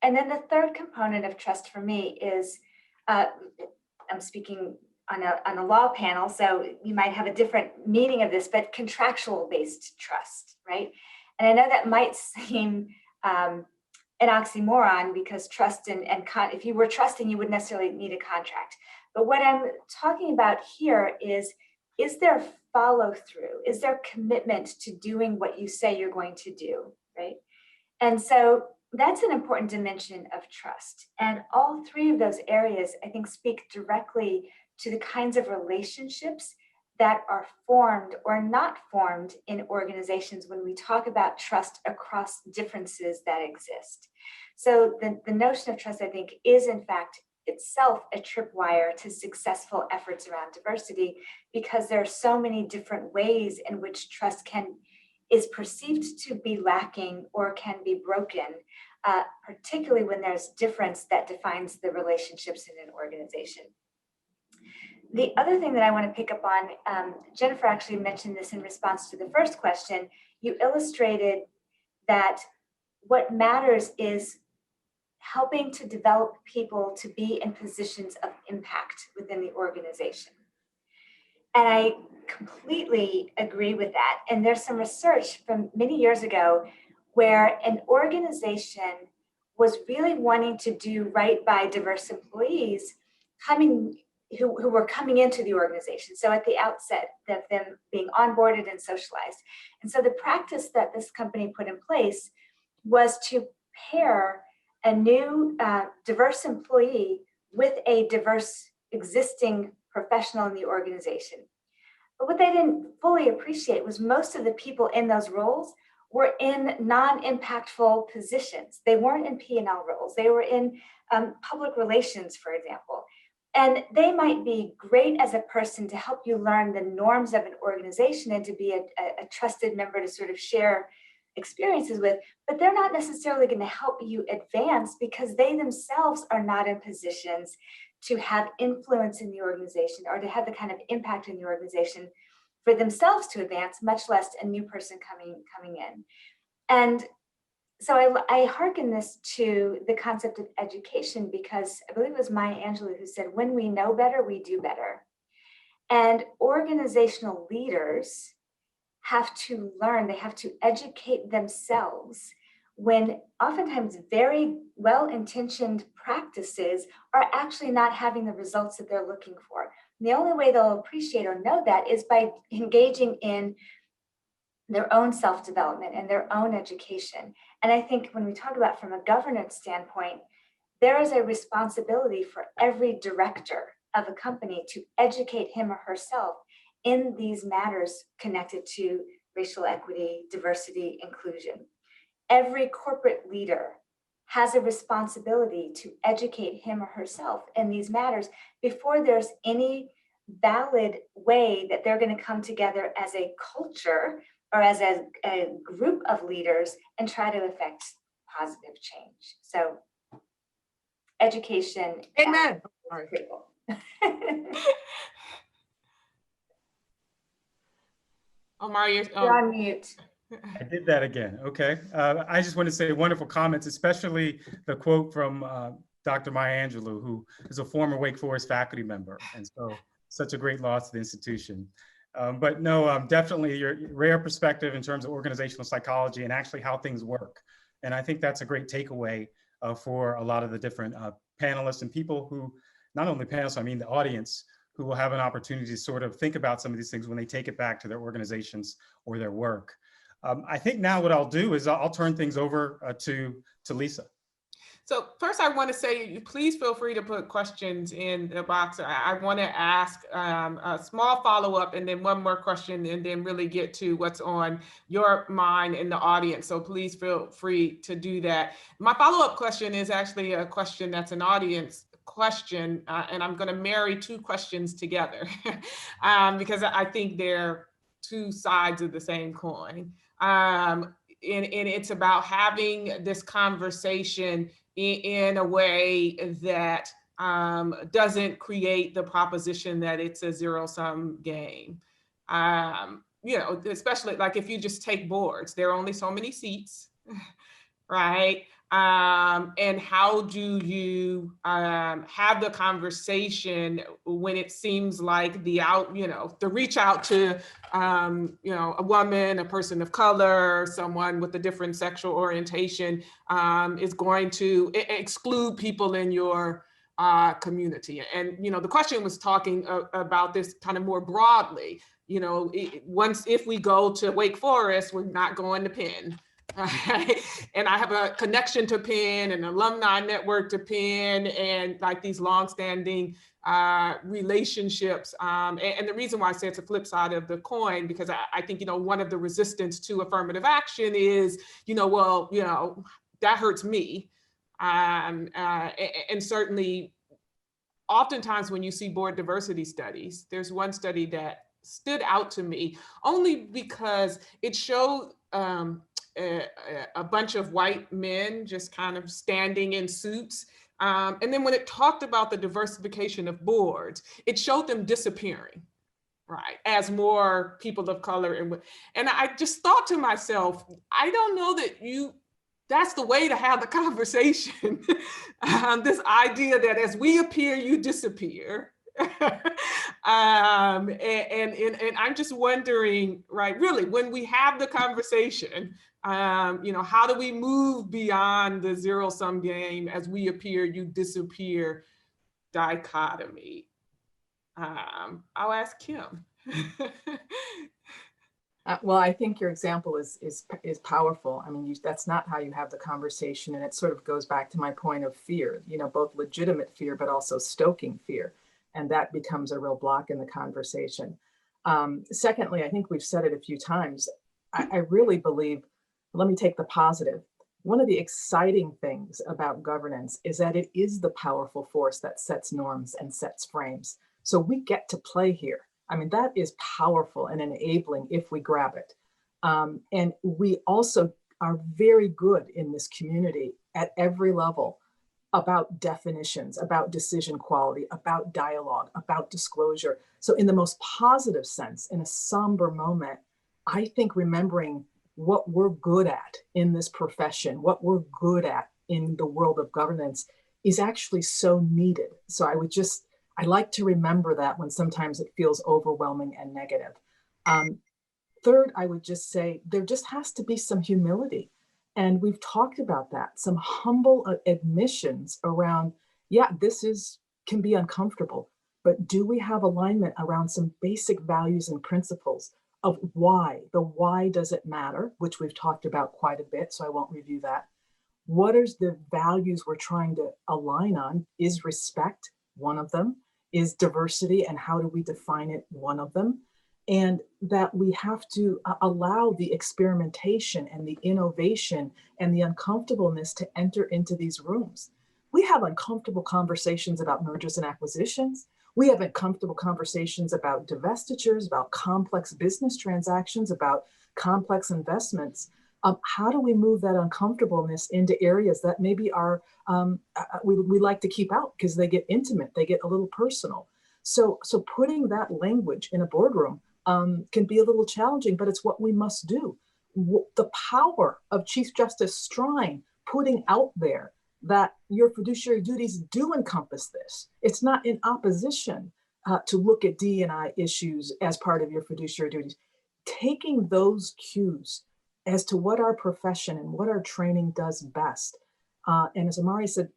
Speaker 5: And then the third component of trust for me is, I'm speaking on a law panel, so you might have a different meaning of this, but contractual based trust, right? And I know that might seem an oxymoron, because trust if you were trusting, you would necessarily need a contract. But what I'm talking about here is there follow through? Is there commitment to doing what you say you're going to do, right? And so that's an important dimension of trust. And all three of those areas, I think, speak directly to the kinds of relationships that are formed or not formed in organizations when we talk about trust across differences that exist. So the notion of trust, I think, is in fact itself a tripwire to successful efforts around diversity, because there are so many different ways in which trust is perceived to be lacking or can be broken, particularly when there's difference that defines the relationships in an organization. The other thing that I want to pick up on, Jennifer actually mentioned this in response to the first question. You illustrated that what matters is helping to develop people to be in positions of impact within the organization. And I completely agree with that. And there's some research from many years ago where an organization was really wanting to do right by diverse employees who were coming into the organization. So at the outset, that them being onboarded and socialized. And so the practice that this company put in place was to pair a new diverse employee with a diverse existing professional in the organization. But what they didn't fully appreciate was most of the people in those roles were in non-impactful positions. They weren't in P&L roles. They were in public relations, for example. And they might be great as a person to help you learn the norms of an organization and to be a trusted member to sort of share experiences with, but they're not necessarily going to help you advance because they themselves are not in positions to have influence in the organization or to have the kind of impact in the organization for themselves to advance, much less a new person coming in. And so I hearken this to the concept of education because I believe it was Maya Angelou who said, when we know better, we do better. And organizational leaders have to learn, they have to educate themselves when oftentimes very well-intentioned practices are actually not having the results that they're looking for. And the only way they'll appreciate or know that is by engaging in their own self-development and their own education. And I think when we talk about from a governance standpoint, there is a responsibility for every director of a company to educate him or herself in these matters connected to racial equity, diversity, inclusion. Every corporate leader has a responsibility to educate him or herself in these matters before there's any valid way that they're going to come together as a culture or as a group of leaders and try to affect positive change. So education.
Speaker 6: Amen.
Speaker 5: Is critical.
Speaker 4: Omari,
Speaker 5: You're on mute.
Speaker 3: I did that again. Okay. I just want to say wonderful comments, especially the quote from Dr. Maya Angelou, who is a former Wake Forest faculty member. And so such a great loss to the institution. But no, definitely your rare perspective in terms of organizational psychology and actually how things work. And I think that's a great takeaway for a lot of the different panelists and people who, not only panelists, I mean the audience, who will have an opportunity to sort of think about some of these things when they take it back to their organizations or their work. I think now what I'll do is I'll turn things over to Lisa.
Speaker 4: So first I want to say, please feel free to put questions in the box. I want to ask a small follow-up and then one more question and then really get to what's on your mind in the audience. So please feel free to do that. My follow-up question is actually a question that's an audience question, and I'm going to marry two questions together because I think they're two sides of the same coin. And it's about having this conversation in a way that doesn't create the proposition that it's a zero-sum game. You know, especially like if you just take boards, there are only so many seats, right? And how do you have the conversation when it seems like the reach out to, a woman, a person of color, someone with a different sexual orientation is going to exclude people in your community. And, the question was talking about this kind of more broadly, if we go to Wake Forest, we're not going to Penn. And I have a connection to Penn, an alumni network to Penn, and like these longstanding relationships. And the reason why I say it's a flip side of the coin, because I think, one of the resistance to affirmative action is, that hurts me. And certainly, oftentimes when you see board diversity studies, there's one study that stood out to me only because it showed a bunch of white men just kind of standing in suits. And then when it talked about the diversification of boards, it showed them disappearing, right, as more people of color. And I just thought to myself, I don't know that that's the way to have the conversation. This idea that as we appear, you disappear. And I'm just wondering, right, really, when we have the conversation, how do we move beyond the zero-sum game as we appear, you disappear dichotomy? I'll ask Kim.
Speaker 6: Well, I think your example is powerful. I mean, that's not how you have the conversation, and it sort of goes back to my point of fear. Both legitimate fear, but also stoking fear, and that becomes a real block in the conversation. Secondly, I think we've said it a few times. I really believe. Let me take the positive. One of the exciting things about governance is that it is the powerful force that sets norms and sets frames. So we get to play here. I mean, that is powerful and enabling if we grab it. And we also are very good in this community at every level about definitions, about decision quality, about dialogue, about disclosure. So in the most positive sense, in a somber moment, I think remembering what we're good at in this profession, what we're good at in the world of governance is actually so needed. So I like to remember that when sometimes it feels overwhelming and negative. Third, I would just say there just has to be some humility. And we've talked about that, some humble admissions around, yeah, can be uncomfortable, but do we have alignment around some basic values and principles of why? The why does it matter, which we've talked about quite a bit, so I won't review that. What are the values we're trying to align on? Is respect one of them? Is diversity, and how do we define it, one of them? And that we have to allow the experimentation and the innovation and the uncomfortableness to enter into these rooms. We have uncomfortable conversations about mergers and acquisitions. We have uncomfortable conversations about divestitures, about complex business transactions, about complex investments. How do we move that uncomfortableness into areas that maybe are we like to keep out because they get intimate, they get a little personal. So putting that language in a boardroom can be a little challenging, but it's what we must do. The power of Chief Justice Strine putting out there that your fiduciary duties do encompass this. It's not in opposition to look at D&I issues as part of your fiduciary duties. Taking those cues as to what our profession and what our training does best. And as Omari said,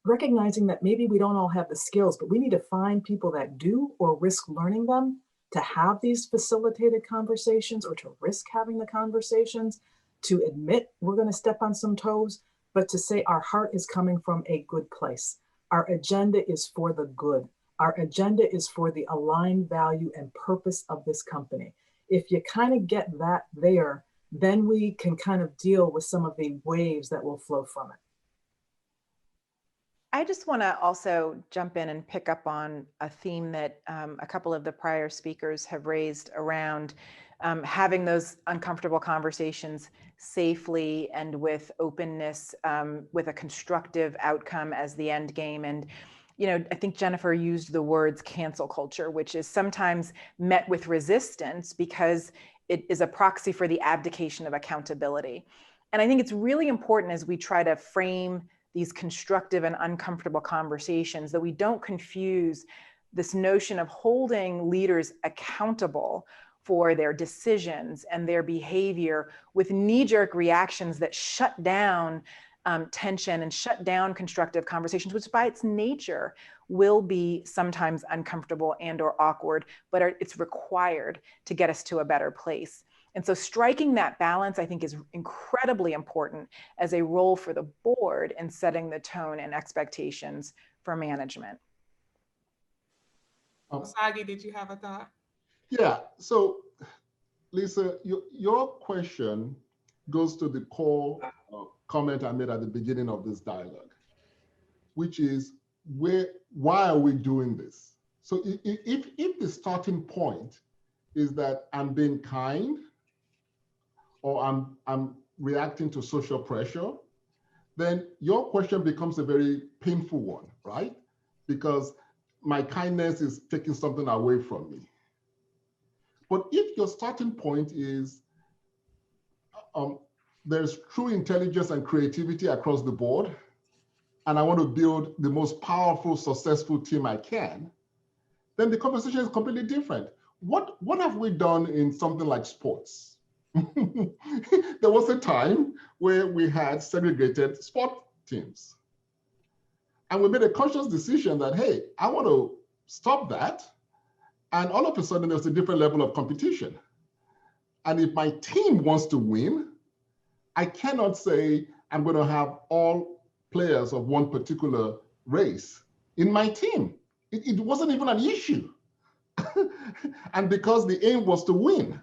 Speaker 6: recognizing that maybe we don't all have the skills, but we need to find people that do or risk learning them to have these facilitated conversations or to risk having the conversations, to admit we're going to step on some toes, but to say our heart is coming from a good place. Our agenda is for the good. Our agenda is for the aligned value and purpose of this company. If you kind of get that there, then we can kind of deal with some of the waves that will flow from it.
Speaker 9: I just want to also jump in and pick up on a theme that a couple of the prior speakers have raised around having those uncomfortable conversations safely and with openness, with a constructive outcome as the end game. And I think Jennifer used the words cancel culture, which is sometimes met with resistance because it is a proxy for the abdication of accountability. And I think it's really important as we try to frame these constructive and uncomfortable conversations that we don't confuse this notion of holding leaders accountable for their decisions and their behavior with knee-jerk reactions that shut down tension and shut down constructive conversations, which by its nature will be sometimes uncomfortable and or awkward, but it's required to get us to a better place. And so striking that balance, I think, is incredibly important as a role for the board in setting the tone and expectations for management.
Speaker 4: Osagie, did you have a thought?
Speaker 10: Yeah, so Lisa, your question goes to the core comment I made at the beginning of this dialogue, which is why are we doing this? So if the starting point is that I'm being kind or I'm reacting to social pressure, then your question becomes a very painful one, right? Because my kindness is taking something away from me. But if your starting point is there's true intelligence and creativity across the board, and I want to build the most powerful, successful team I can, then the conversation is completely different. What have we done in something like sports? There was a time where we had segregated sport teams. And we made a conscious decision that, hey, I want to stop that. And all of a sudden, there's a different level of competition. And if my team wants to win, I cannot say I'm going to have all players of one particular race in my team. It wasn't even an issue. And because the aim was to win.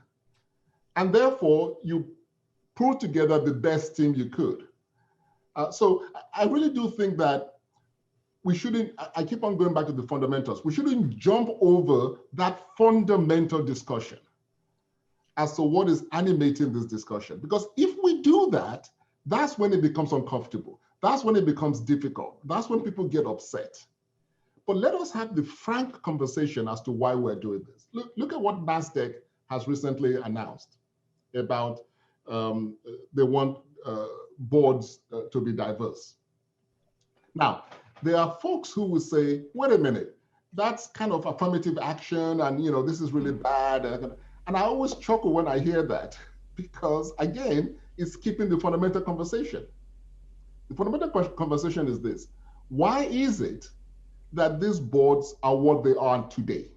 Speaker 10: And therefore, you pulled together the best team you could. So I really do think that we shouldn't, I keep on going back to the fundamentals. We shouldn't jump over that fundamental discussion as to what is animating this discussion. Because if we do that, that's when it becomes uncomfortable. That's when it becomes difficult. That's when people get upset. But let us have the frank conversation as to why we're doing this. Look at what NASDAQ has recently announced about they want boards to be diverse. Now, there are folks who will say, wait a minute, that's kind of affirmative action and this is really bad. And I always chuckle when I hear that because again, it's keeping the fundamental conversation. The fundamental conversation is this: why is it that these boards are what they are today?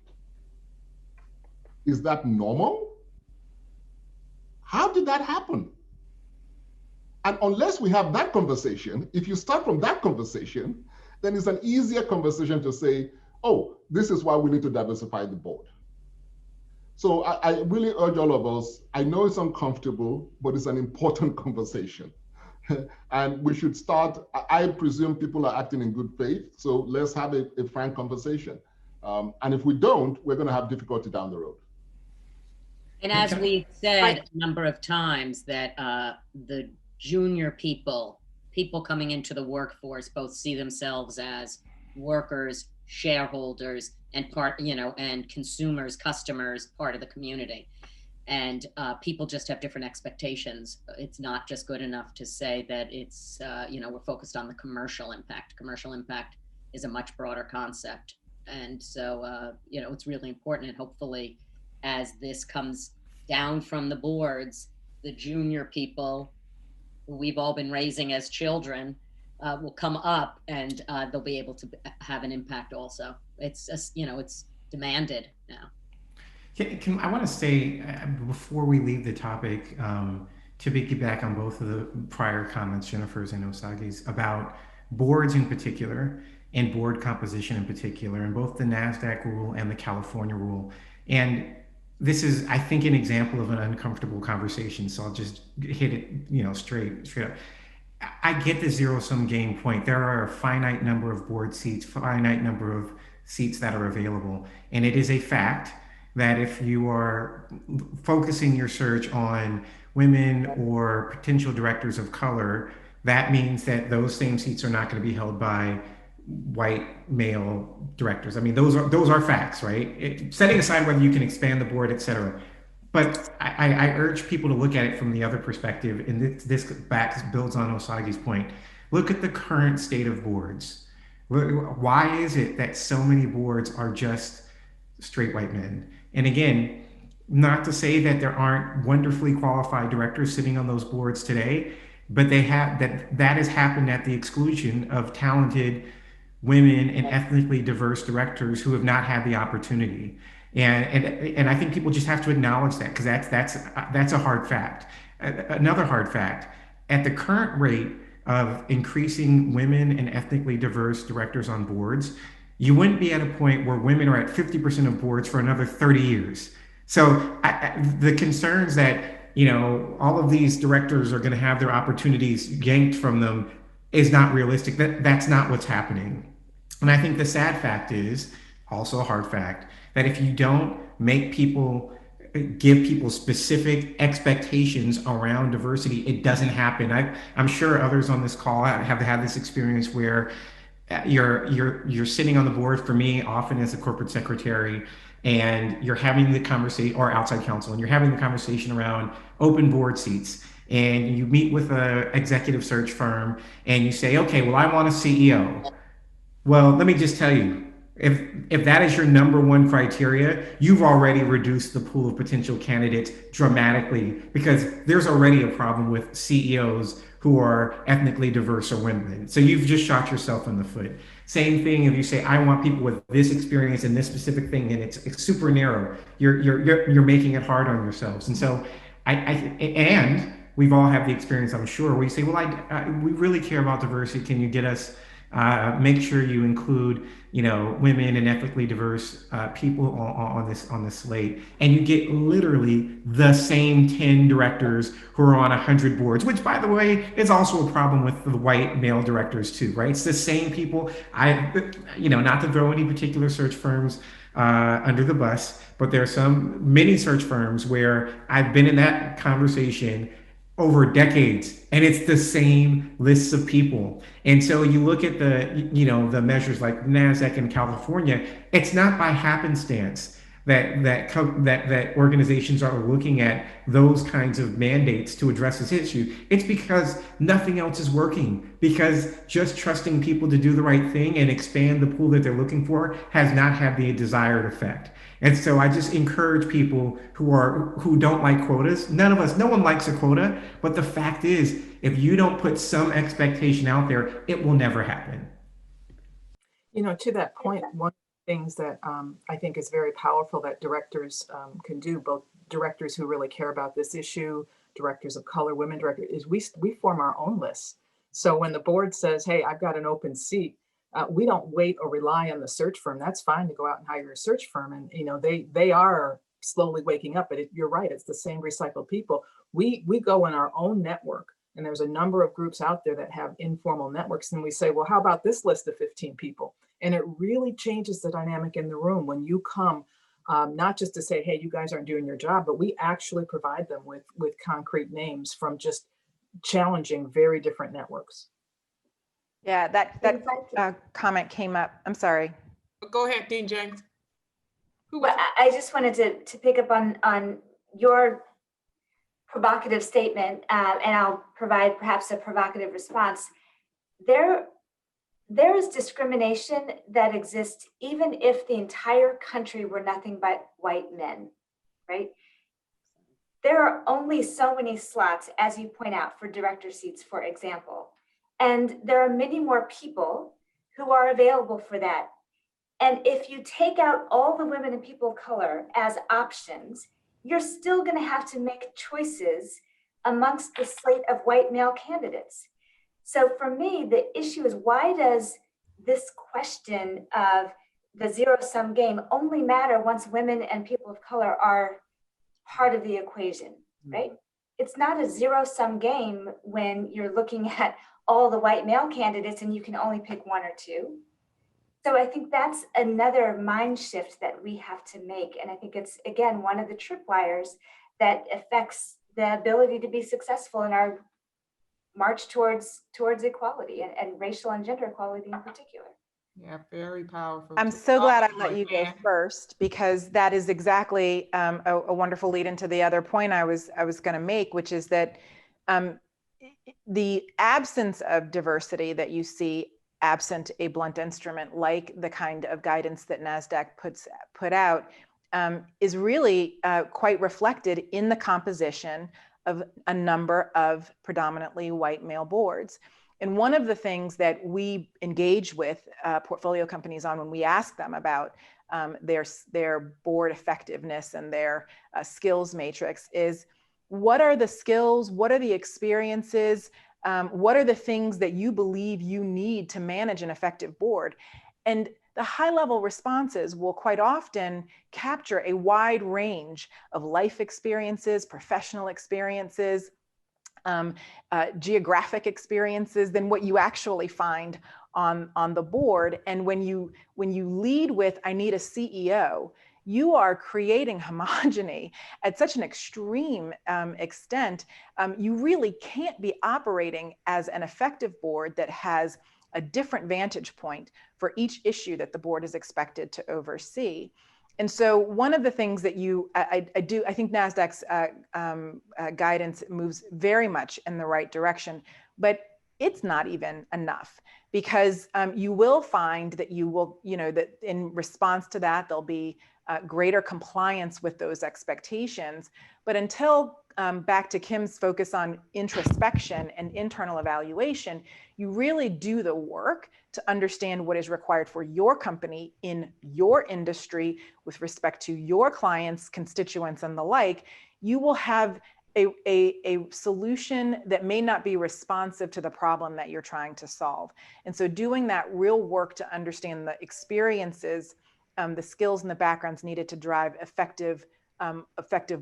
Speaker 10: Is that normal? How did that happen? And unless we have that conversation, if you start from that conversation, then it's an easier conversation to say, oh, this is why we need to diversify the board. So I really urge all of us, I know it's uncomfortable, but it's an important conversation. And we should start, I presume people are acting in good faith, so let's have a frank conversation. And if we don't, we're gonna have difficulty down the road.
Speaker 8: And as we've said a number of times that the junior people coming into the workforce both see themselves as workers, shareholders, and and consumers, customers, part of the community. And people just have different expectations. It's not just good enough to say that it's, we're focused on the commercial impact. Commercial impact is a much broader concept. And so, it's really important. And hopefully, as this comes down from the boards, the junior people who we've all been raising as children will come up and they'll be able to have an impact also. It's just, it's demanded now.
Speaker 7: I want to say, before we leave the topic, to piggyback on both of the prior comments, Jennifer's and Osagie's, about boards in particular and board composition in particular, and both the NASDAQ rule and the California rule. And this is, I think, an example of an uncomfortable conversation. So I'll just hit it, straight up. I get the zero-sum game point. There are a finite number of board seats, finite number of seats that are available. And it is a fact that if you are focusing your search on women or potential directors of color, that means that those same seats are not going to be held by white male directors. I mean, those are facts, right? Setting aside whether you can expand the board, et cetera. But I urge people to look at it from the other perspective, and this builds on Osagie's point. Look at the current state of boards. Why is it that so many boards are just straight white men? And again, not to say that there aren't wonderfully qualified directors sitting on those boards today, but that has happened at the exclusion of talented women and ethnically diverse directors who have not had the opportunity. And I think people just have to acknowledge that, because that's a hard fact. Another hard fact: at the current rate of increasing women and ethnically diverse directors on boards, you wouldn't be at a point where women are at 50% of boards for another 30 years. So the concerns that all of these directors are going to have their opportunities yanked from them is not realistic. That's not what's happening. And I think the sad fact is, also a hard fact, that if you don't give people specific expectations around diversity, it doesn't happen. I'm sure others on this call have had this experience where you're sitting on the board, for me, often as a corporate secretary, and you're having the conversation, or outside counsel, and you're having the conversation around open board seats. And you meet with an executive search firm and you say, okay, well, I want a CEO. Well, let me just tell you, If that is your number one criteria, you've already reduced the pool of potential candidates dramatically, because there's already a problem with CEOs who are ethnically diverse or women. So you've just shot yourself in the foot. Same thing if you say, I want people with this experience and this specific thing, and it's super narrow. You're making it hard on yourselves. And so and we've all had the experience, I'm sure, where you say, well, we really care about diversity. Can you get us, make sure you include, women and ethnically diverse people on this slate, and you get literally the same 10 directors who are on 100 boards, which, by the way, is also a problem with the white male directors too, right? It's the same people. Not to throw any particular search firms under the bus, but there are many search firms where I've been in that conversation over decades, and it's the same lists of people. And so you look at the measures like NASDAQ in California, it's not by happenstance that organizations are looking at those kinds of mandates to address this issue. It's because nothing else is working, because just trusting people to do the right thing and expand the pool that they're looking for has not had the desired effect. And so I just encourage people who don't like quotas. No one likes a quota, but the fact is, if you don't put some expectation out there, it will never happen.
Speaker 6: To that point, one of the things that I think is very powerful that directors can do, both directors who really care about this issue, directors of color, women directors, is we form our own lists. So when the board says, hey, I've got an open seat, we don't wait or rely on the search firm. That's fine to go out and hire a search firm. And, they are slowly waking up, but you're right. It's the same recycled people. We go in our own network, and there's a number of groups out there that have informal networks. And we say, well, how about this list of 15 people? And it really changes the dynamic in the room when you come, not just to say, hey, you guys aren't doing your job, but we actually provide them with concrete names from just challenging very different networks.
Speaker 9: Yeah, that comment came up. I'm sorry.
Speaker 4: Go ahead, Dean James.
Speaker 5: Well, I just wanted to pick up on your provocative statement, and I'll provide perhaps a provocative response. There is discrimination that exists even if the entire country were nothing but white men, right? There are only so many slots, as you point out, for director seats, for example. And there are many more people who are available for that. And if you take out all the women and people of color as options, you're still going to have to make choices amongst the slate of white male candidates. So for me, the issue is, why does this question of the zero-sum game only matter once women and people of color are part of the equation, right? It's not a zero-sum game when you're looking at all the white male candidates and you can only pick one or two. So I think that's another mind shift that we have to make. And I think it's, again, one of the tripwires that affects the ability to be successful in our march towards equality and racial and gender equality in particular.
Speaker 4: Yeah, very powerful.
Speaker 9: I'm so glad I let you go first, because that is exactly a wonderful lead into the other point I was going to make, which is that the absence of diversity that you see absent a blunt instrument like the kind of guidance that NASDAQ put out is really quite reflected in the composition of a number of predominantly white male boards. And one of the things that we engage with portfolio companies on when we ask them about their board effectiveness and their skills matrix is, what are the skills, what are the experiences, what are the things that you believe you need to manage an effective board? And the high-level responses will quite often capture a wide range of life experiences, professional experiences, geographic experiences than what you actually find on the board. And when you lead with, I need a CEO, you are creating homogeny at such an extreme extent. You really can't be operating as an effective board that has a different vantage point for each issue that the board is expected to oversee. And so one of the things that I think NASDAQ's guidance moves very much in the right direction, but it's not even enough. because you will find that you will, that in response to that, there'll be greater compliance with those expectations. But until, back to Kim's focus on introspection and internal evaluation, you really do the work to understand what is required for your company in your industry with respect to your clients, constituents, and the like, you will have a solution that may not be responsive to the problem that you're trying to solve. And so doing that real work to understand the experiences, the skills and the backgrounds needed to drive effective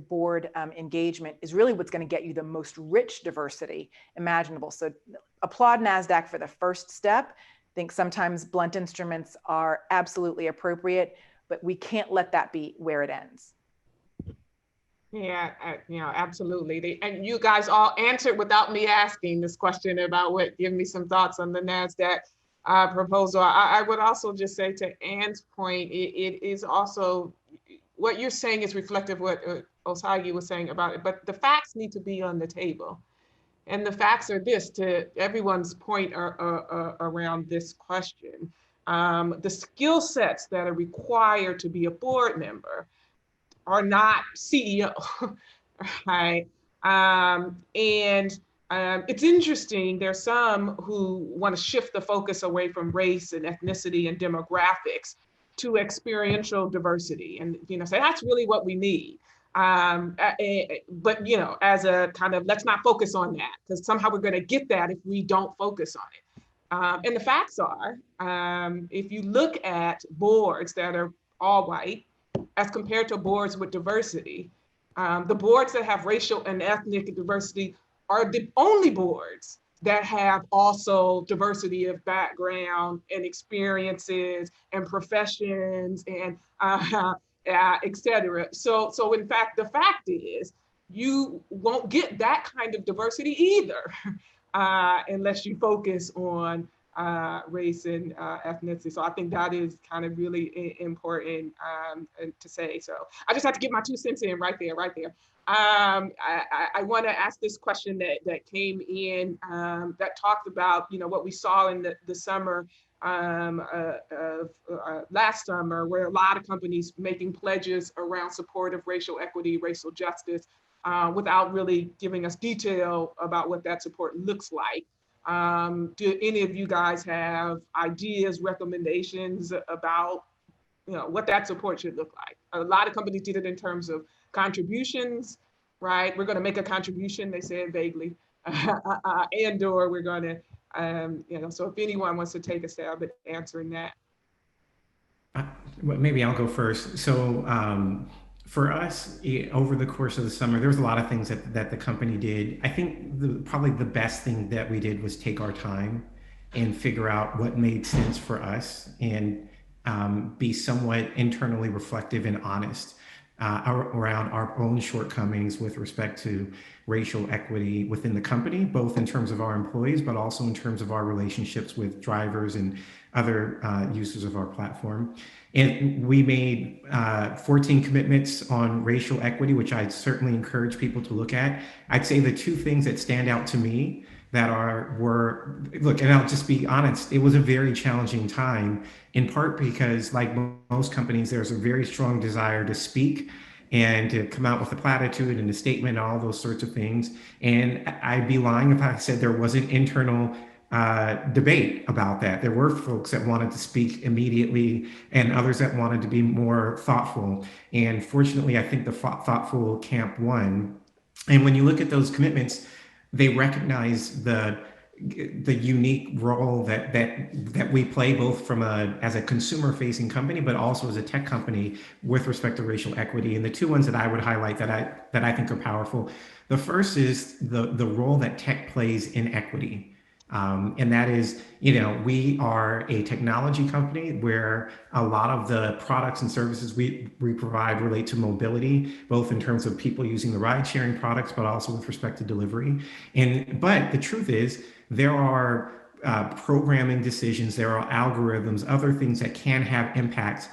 Speaker 9: board engagement is really what's going to get you the most rich diversity imaginable. So applaud NASDAQ for the first step. I think sometimes blunt instruments are absolutely appropriate, but we can't let that be where it ends.
Speaker 4: Yeah, absolutely. And you guys all answered without me asking this question about give me some thoughts on the NASDAQ proposal. I would also just say, to Ann's point, it is also, what you're saying is reflective of what Osagie was saying about it, but the facts need to be on the table. And the facts are this, to everyone's point around this question. The skill sets that are required to be a board member are not CEO, right? It's interesting, there's some who want to shift the focus away from race and ethnicity and demographics to experiential diversity and, say that's really what we need. But, as a kind of, let's not focus on that, because somehow we're going to get that if we don't focus on it. And the facts are, if you look at boards that are all white, as compared to boards with diversity, the boards that have racial and ethnic diversity are the only boards that have also diversity of background and experiences and professions and et cetera. So in fact, the fact is you won't get that kind of diversity either unless you focus on race and ethnicity. So I think that is kind of really important to say. So I just had to get my 2 cents in right there. I want to ask this question that came in that talked about, what we saw in the summer of last summer, where a lot of companies making pledges around support of racial equity, racial justice, without really giving us detail about what that support looks like. Do any of you guys have ideas, recommendations about, what that support should look like? A lot of companies did it in terms of contributions, right? We're going to make a contribution, they said vaguely, and or we're going to, so if anyone wants to take a stab at answering that.
Speaker 7: Maybe I'll go first. So for us, over the course of the summer, there was a lot of things that the company did. I think probably the best thing that we did was take our time and figure out what made sense for us and be somewhat internally reflective and honest around our own shortcomings with respect to racial equity within the company, both in terms of our employees, but also in terms of our relationships with drivers and other users of our platform. And we made 14 commitments on racial equity, which I'd certainly encourage people to look at. I'd say the 2 things that stand out to me that were, look, and I'll just be honest, it was a very challenging time, in part because, like most companies, there's a very strong desire to speak and to come out with a platitude and a statement and all those sorts of things. And I'd be lying if I said there wasn't internal debate about that. There were folks that wanted to speak immediately and others that wanted to be more thoughtful. And fortunately, I think the thoughtful camp won. And when you look at those commitments, they recognize the unique role that we play, both as a consumer-facing company, but also as a tech company with respect to racial equity. And the 2 ones that I would highlight that I think are powerful. The first is the role that tech plays in equity. And that is, we are a technology company where a lot of the products and services we provide relate to mobility, both in terms of people using the ride sharing products, but also with respect to delivery. But the truth is, there are programming decisions, there are algorithms, other things that can have impacts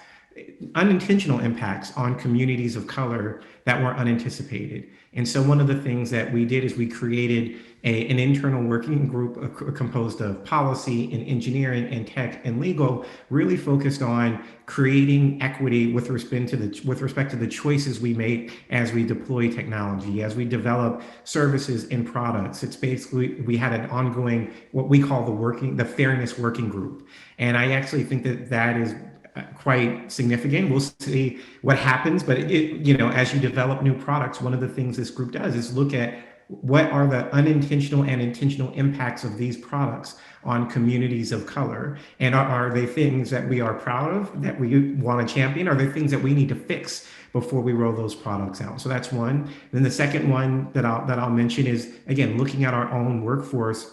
Speaker 7: unintentional impacts on communities of color that were unanticipated. And so one of the things that we did is we created an internal working group composed of policy and engineering and tech and legal, really focused on creating equity with respect to the choices we make as we deploy technology, as we develop services and products. It's basically, we had an ongoing, what we call the fairness working group. And I actually think that is quite significant. We'll see what happens, but as you develop new products, one of the things this group does is look at what are the unintentional and intentional impacts of these products on communities of color, and are they things that we are proud of, that we want to champion? Are there things that we need to fix before we roll those products out? So that's one. Then the second one that I'll mention is, again, looking at our own workforce.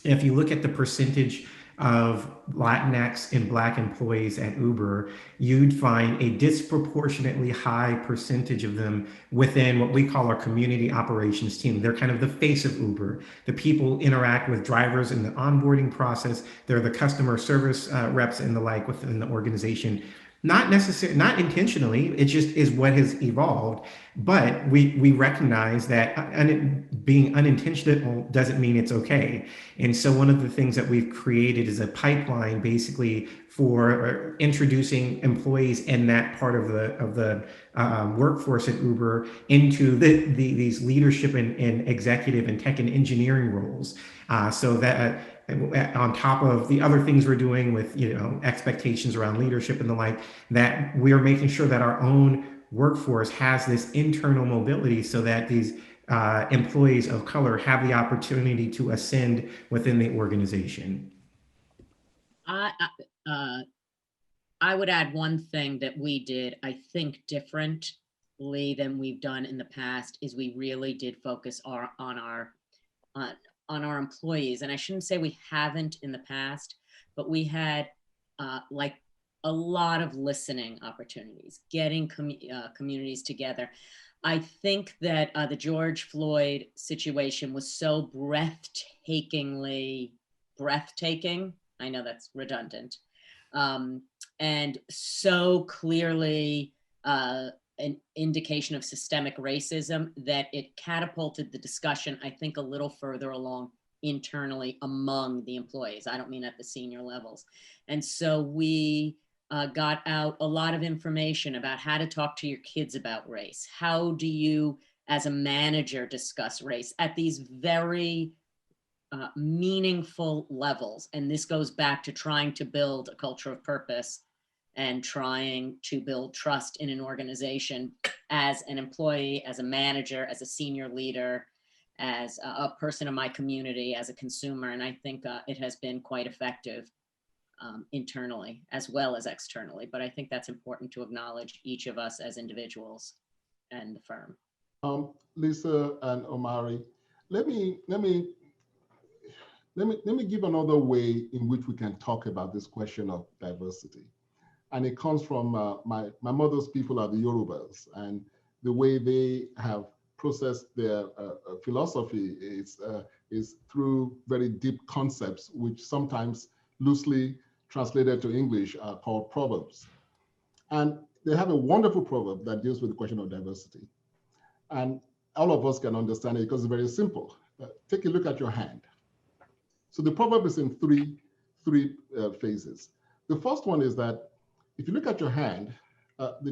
Speaker 7: If you look at the percentage of Latinx and Black employees at Uber, you'd find a disproportionately high percentage of them within what we call our community operations team. They're kind of the face of Uber. The people interact with drivers in the onboarding process. They're the customer service reps and the like within the organization. Not intentionally, it just is what has evolved. But we recognize that being unintentional doesn't mean it's okay. And so one of the things that we've created is a pipeline basically for introducing employees in that part of the workforce at Uber into these leadership and executive and tech and engineering roles, so that on top of the other things we're doing with expectations around leadership and the like, that we are making sure that our own workforce has this internal mobility so that these employees of color have the opportunity to ascend within the organization.
Speaker 8: I would add one thing that we did, I think, differently than we've done in the past, is we really did focus on our employees. And I shouldn't say we haven't in the past, but we had like a lot of listening opportunities, getting communities together. I think that the George Floyd situation was so breathtaking. I know that's redundant. And so clearly an indication of systemic racism that it catapulted the discussion, I think, a little further along internally among the employees. I don't mean at the senior levels. And so we got out a lot of information about how to talk to your kids about race. How do you, as a manager, discuss race at these very meaningful levels? And this goes back to trying to build a culture of purpose and trying to build trust in an organization as an employee, as a manager, as a senior leader, as a person in my community, as a consumer. And I think it has been quite effective internally as well as externally. But I think that's important to acknowledge each of us as individuals and the firm.
Speaker 10: Lisa and Omari, let me give another way in which we can talk about this question of diversity. And it comes from my mother's people are the Yorubas, and the way they have processed their philosophy is through very deep concepts, which sometimes loosely translated to English are called proverbs. And they have a wonderful proverb that deals with the question of diversity. And all of us can understand it because it's very simple. Take a look at your hand. So the proverb is in three phases. The first one is that if you look at your hand, the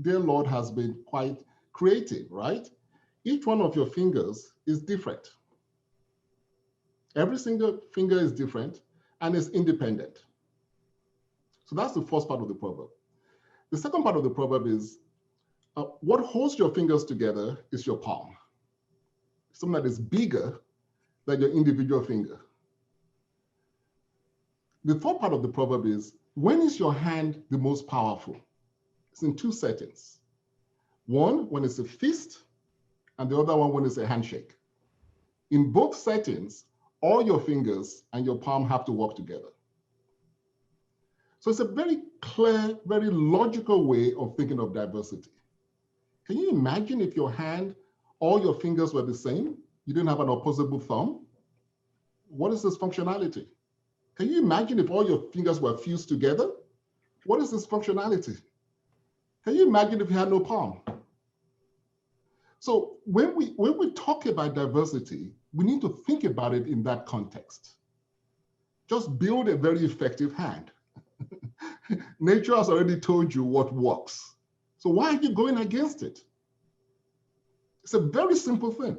Speaker 10: dear Lord has been quite creative, right? Each one of your fingers is different. Every single finger is different and is independent. So that's the first part of the proverb. The second part of the proverb is what holds your fingers together is your palm. Something that is bigger than your individual finger. The third part of the proverb is, when is your hand the most powerful? It's in two settings. One, when it's a fist, and the other one when it's a handshake. In both settings, all your fingers and your palm have to work together. So it's a very clear, very logical way of thinking of diversity. Can you imagine if your hand, all your fingers were the same? You didn't have an opposable thumb? What is this functionality? Can you imagine if all your fingers were fused together? What is this functionality? Can you imagine if we had no palm? So when we talk about diversity, we need to think about it in that context. Just build a very effective hand. Nature has already told you what works. So why are you going against it? It's a very simple thing.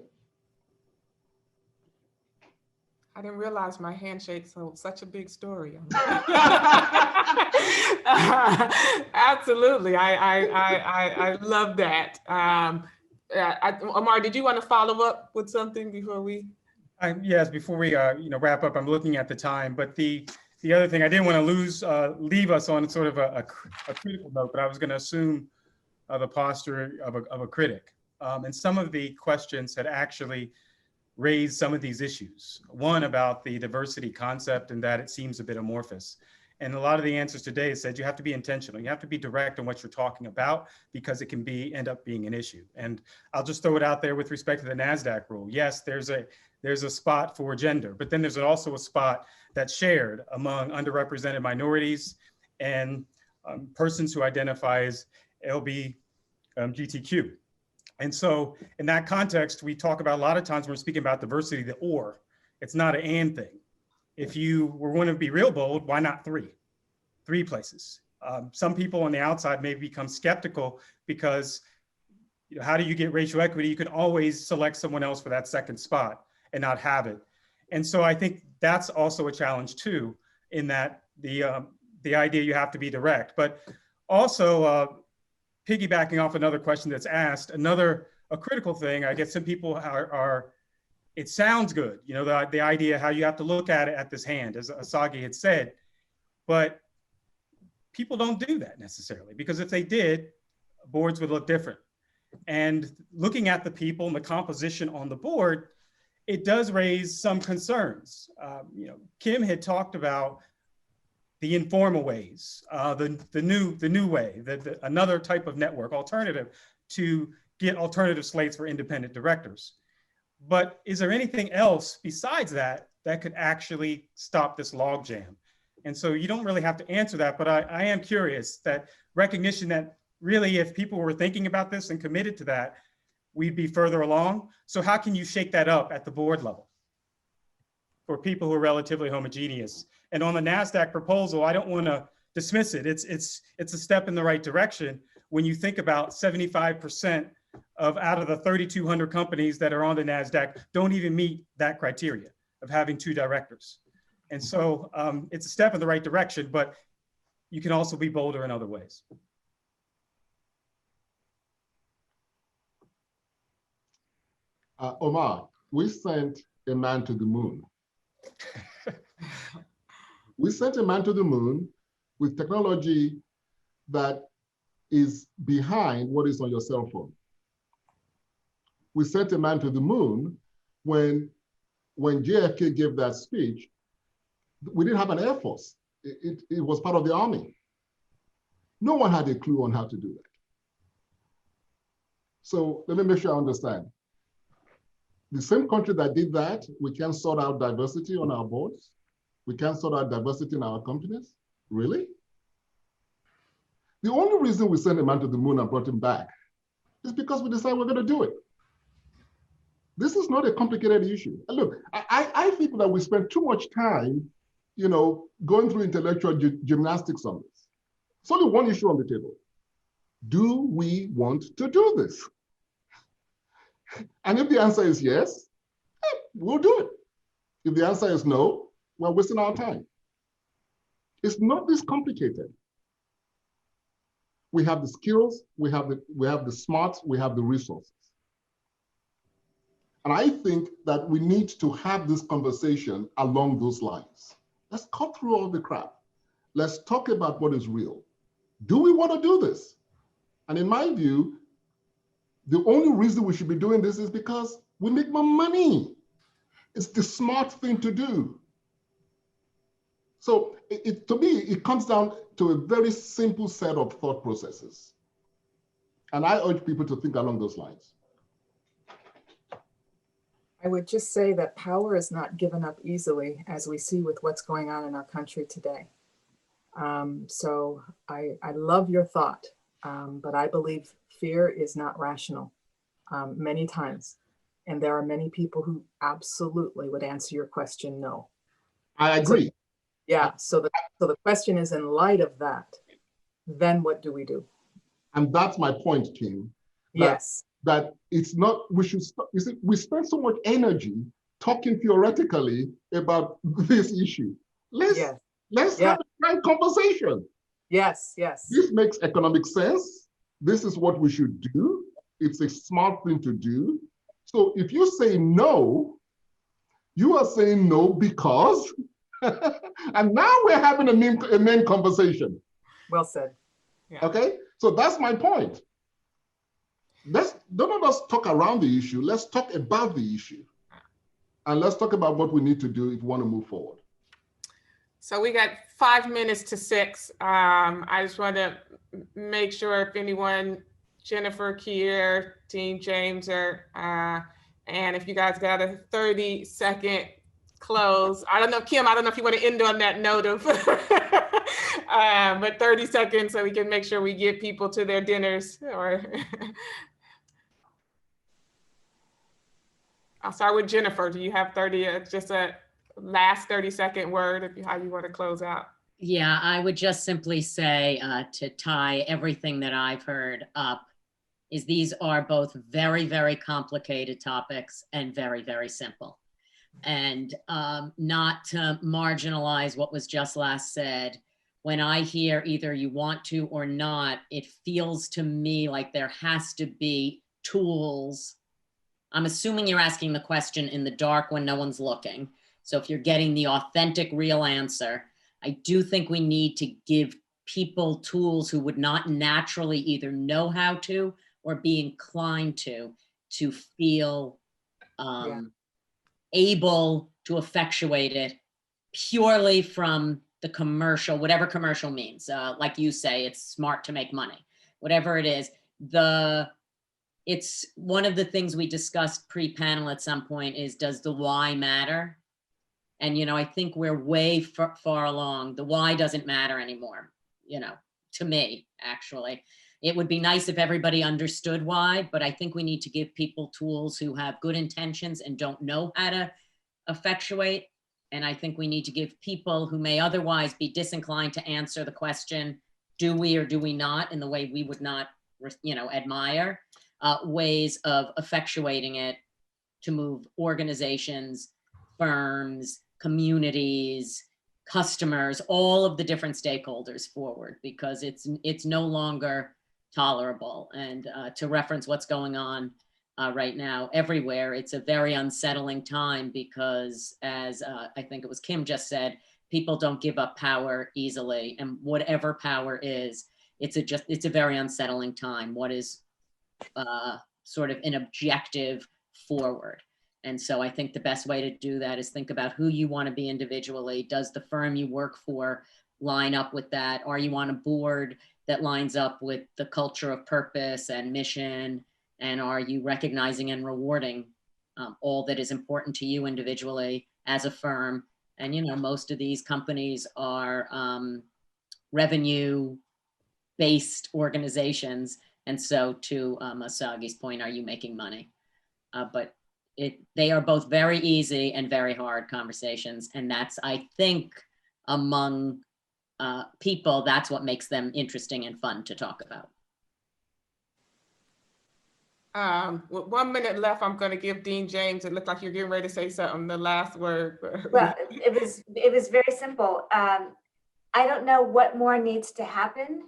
Speaker 4: I didn't realize my handshake told such a big story. Absolutely, I love that. Omar, did you want to follow up with something before we?
Speaker 3: Yes, before we wrap up, I'm looking at the time, but the other thing, I didn't want to leave us on sort of a critical note, but I was going to assume the posture of a critic. And some of the questions had actually raised some of these issues. One about the diversity concept and that it seems a bit amorphous. And a lot of the answers today said you have to be intentional. You have to be direct on what you're talking about because it can end up being an issue. And I'll just throw it out there with respect to the NASDAQ rule. Yes, there's a spot for gender, but then there's also a spot that's shared among underrepresented minorities and persons who identify as LGBTQ. And so in that context, we talk about a lot of times when we're speaking about diversity, the or, it's not an and thing. If you want to be real bold, why not three places? Some people on the outside may become skeptical because how do you get racial equity? You can always select someone else for that second spot and not have it. And so I think that's also a challenge too, in that the idea you have to be direct, but also piggybacking off another question that's asked, a critical thing, I guess some people are it sounds good, the idea how you have to look at it at this hand, as Osagie had said, but people don't do that necessarily, because if they did, boards would look different. And looking at the people and the composition on the board, it does raise some concerns. Kim had talked about the informal ways, the new way, another type of network alternative to get alternative slates for independent directors. But is there anything else besides that could actually stop this logjam? And so you don't really have to answer that, but I am curious that recognition that really if people were thinking about this and committed to that, we'd be further along. So how can you shake that up at the board level for people who are relatively homogeneous? And on the NASDAQ proposal, I don't want to dismiss it. It's a step in the right direction when you think about 75% out of the 3,200 companies that are on the NASDAQ don't even meet that criteria of having 2 directors. And so it's a step in the right direction, but you can also be bolder in other ways.
Speaker 10: Omar, we sent a man to the moon. We sent a man to the moon with technology that is behind what is on your cell phone. We sent a man to the moon when JFK gave that speech. We didn't have an Air Force. It was part of the Army. No one had a clue on how to do that. So let me make sure I understand. The same country that did that, we can sort out diversity on our boards. We can sort out diversity in our companies. Really? The only reason we sent a man to the moon and brought him back is because we decided we're going to do it. This is not a complicated issue. And look, I think that we spend too much time, going through intellectual gymnastics on this. It's only one issue on the table. Do we want to do this? And if the answer is yes, we'll do it. If the answer is no, we're wasting our time. It's not this complicated. We have the skills, we have the smarts, we have the resources. And I think that we need to have this conversation along those lines. Let's cut through all the crap. Let's talk about what is real. Do we want to do this? And in my view, the only reason we should be doing this is because we make more money. It's the smart thing to do. So to me, it comes down to a very simple set of thought processes. And I urge people to think along those lines.
Speaker 6: I would just say that power is not given up easily, as we see with what's going on in our country today. So I love your thought. But I believe fear is not rational many times. And there are many people who absolutely would answer your question, no.
Speaker 10: I agree.
Speaker 6: So the question is, in light of that, then what do we do?
Speaker 10: And that's my point, Kim.
Speaker 6: Yes.
Speaker 10: That it's not, we should stop. You see, we spend so much energy talking theoretically about this issue. Let's have a frank conversation.
Speaker 6: Yes.
Speaker 10: This makes economic sense. This is what we should do. It's a smart thing to do. So if you say no, you are saying no because, and now we're having a main conversation.
Speaker 6: Well said.
Speaker 4: Yeah.
Speaker 10: Okay, so that's my point. Don't let us talk around the issue. Let's talk about the issue. And let's talk about what we need to do if we want to move forward.
Speaker 4: So we got 5 minutes to 6. I just want to make sure if anyone, Jennifer, Kier, Team James, or and if you guys got a 30-second close. I don't know, Kim, I don't know if you want to end on that note of, but 30 seconds so we can make sure we get people to their dinners. Or I'll start with Jennifer. Do you have 30, just a last 30-second word of how you want to close out?
Speaker 8: Yeah, I would just simply say to tie everything that I've heard up is these are both very, very complicated topics and very, very simple. And not to marginalize what was just last said, when I hear either you want to or not, it feels to me like there has to be tools. I'm assuming you're asking the question in the dark when no one's looking. So if you're getting the authentic, real answer, I do think we need to give people tools who would not naturally either know how to or be inclined to feel able to effectuate it purely from the commercial, whatever commercial means. Like you say, it's smart to make money, whatever it is. It's one of the things we discussed pre-panel at some point is, does the why matter? And, you know, I think we're way far along. The why doesn't matter anymore, you know, to me, actually. It would be nice if everybody understood why, but I think we need to give people tools who have good intentions and don't know how to effectuate. And I think we need to give people who may otherwise be disinclined to answer the question, do we or do we not, in the way we would not, you know, admire, ways of effectuating it to move organizations, firms, communities, customers, all of the different stakeholders forward, because it's no longer tolerable. And to reference what's going on right now everywhere, it's a very unsettling time because, as I think it was Kim just said, people don't give up power easily, and whatever power is, it's a very unsettling time. What is sort of an objective forward? And so I think the best way to do that is think about who you want to be individually. Does the firm you work for line up with that? Are you on a board that lines up with the culture of purpose and mission? And are you recognizing and rewarding all that is important to you individually as a firm? And, you know, most of these companies are revenue-based organizations. And so to Osagie's point, are you making money? But they are both very easy and very hard conversations. And that's, I think, among people, that's what makes them interesting and fun to talk about.
Speaker 4: With 1 minute left, I'm going to give Dean James, it looked like you're getting ready to say something, the last word.
Speaker 5: Well, it was very simple. I don't know what more needs to happen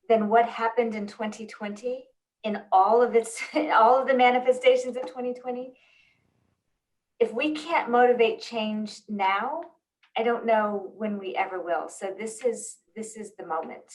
Speaker 5: than what happened in 2020 in all of the manifestations of 2020. If we can't motivate change now, I don't know when we ever will. So this is the moment.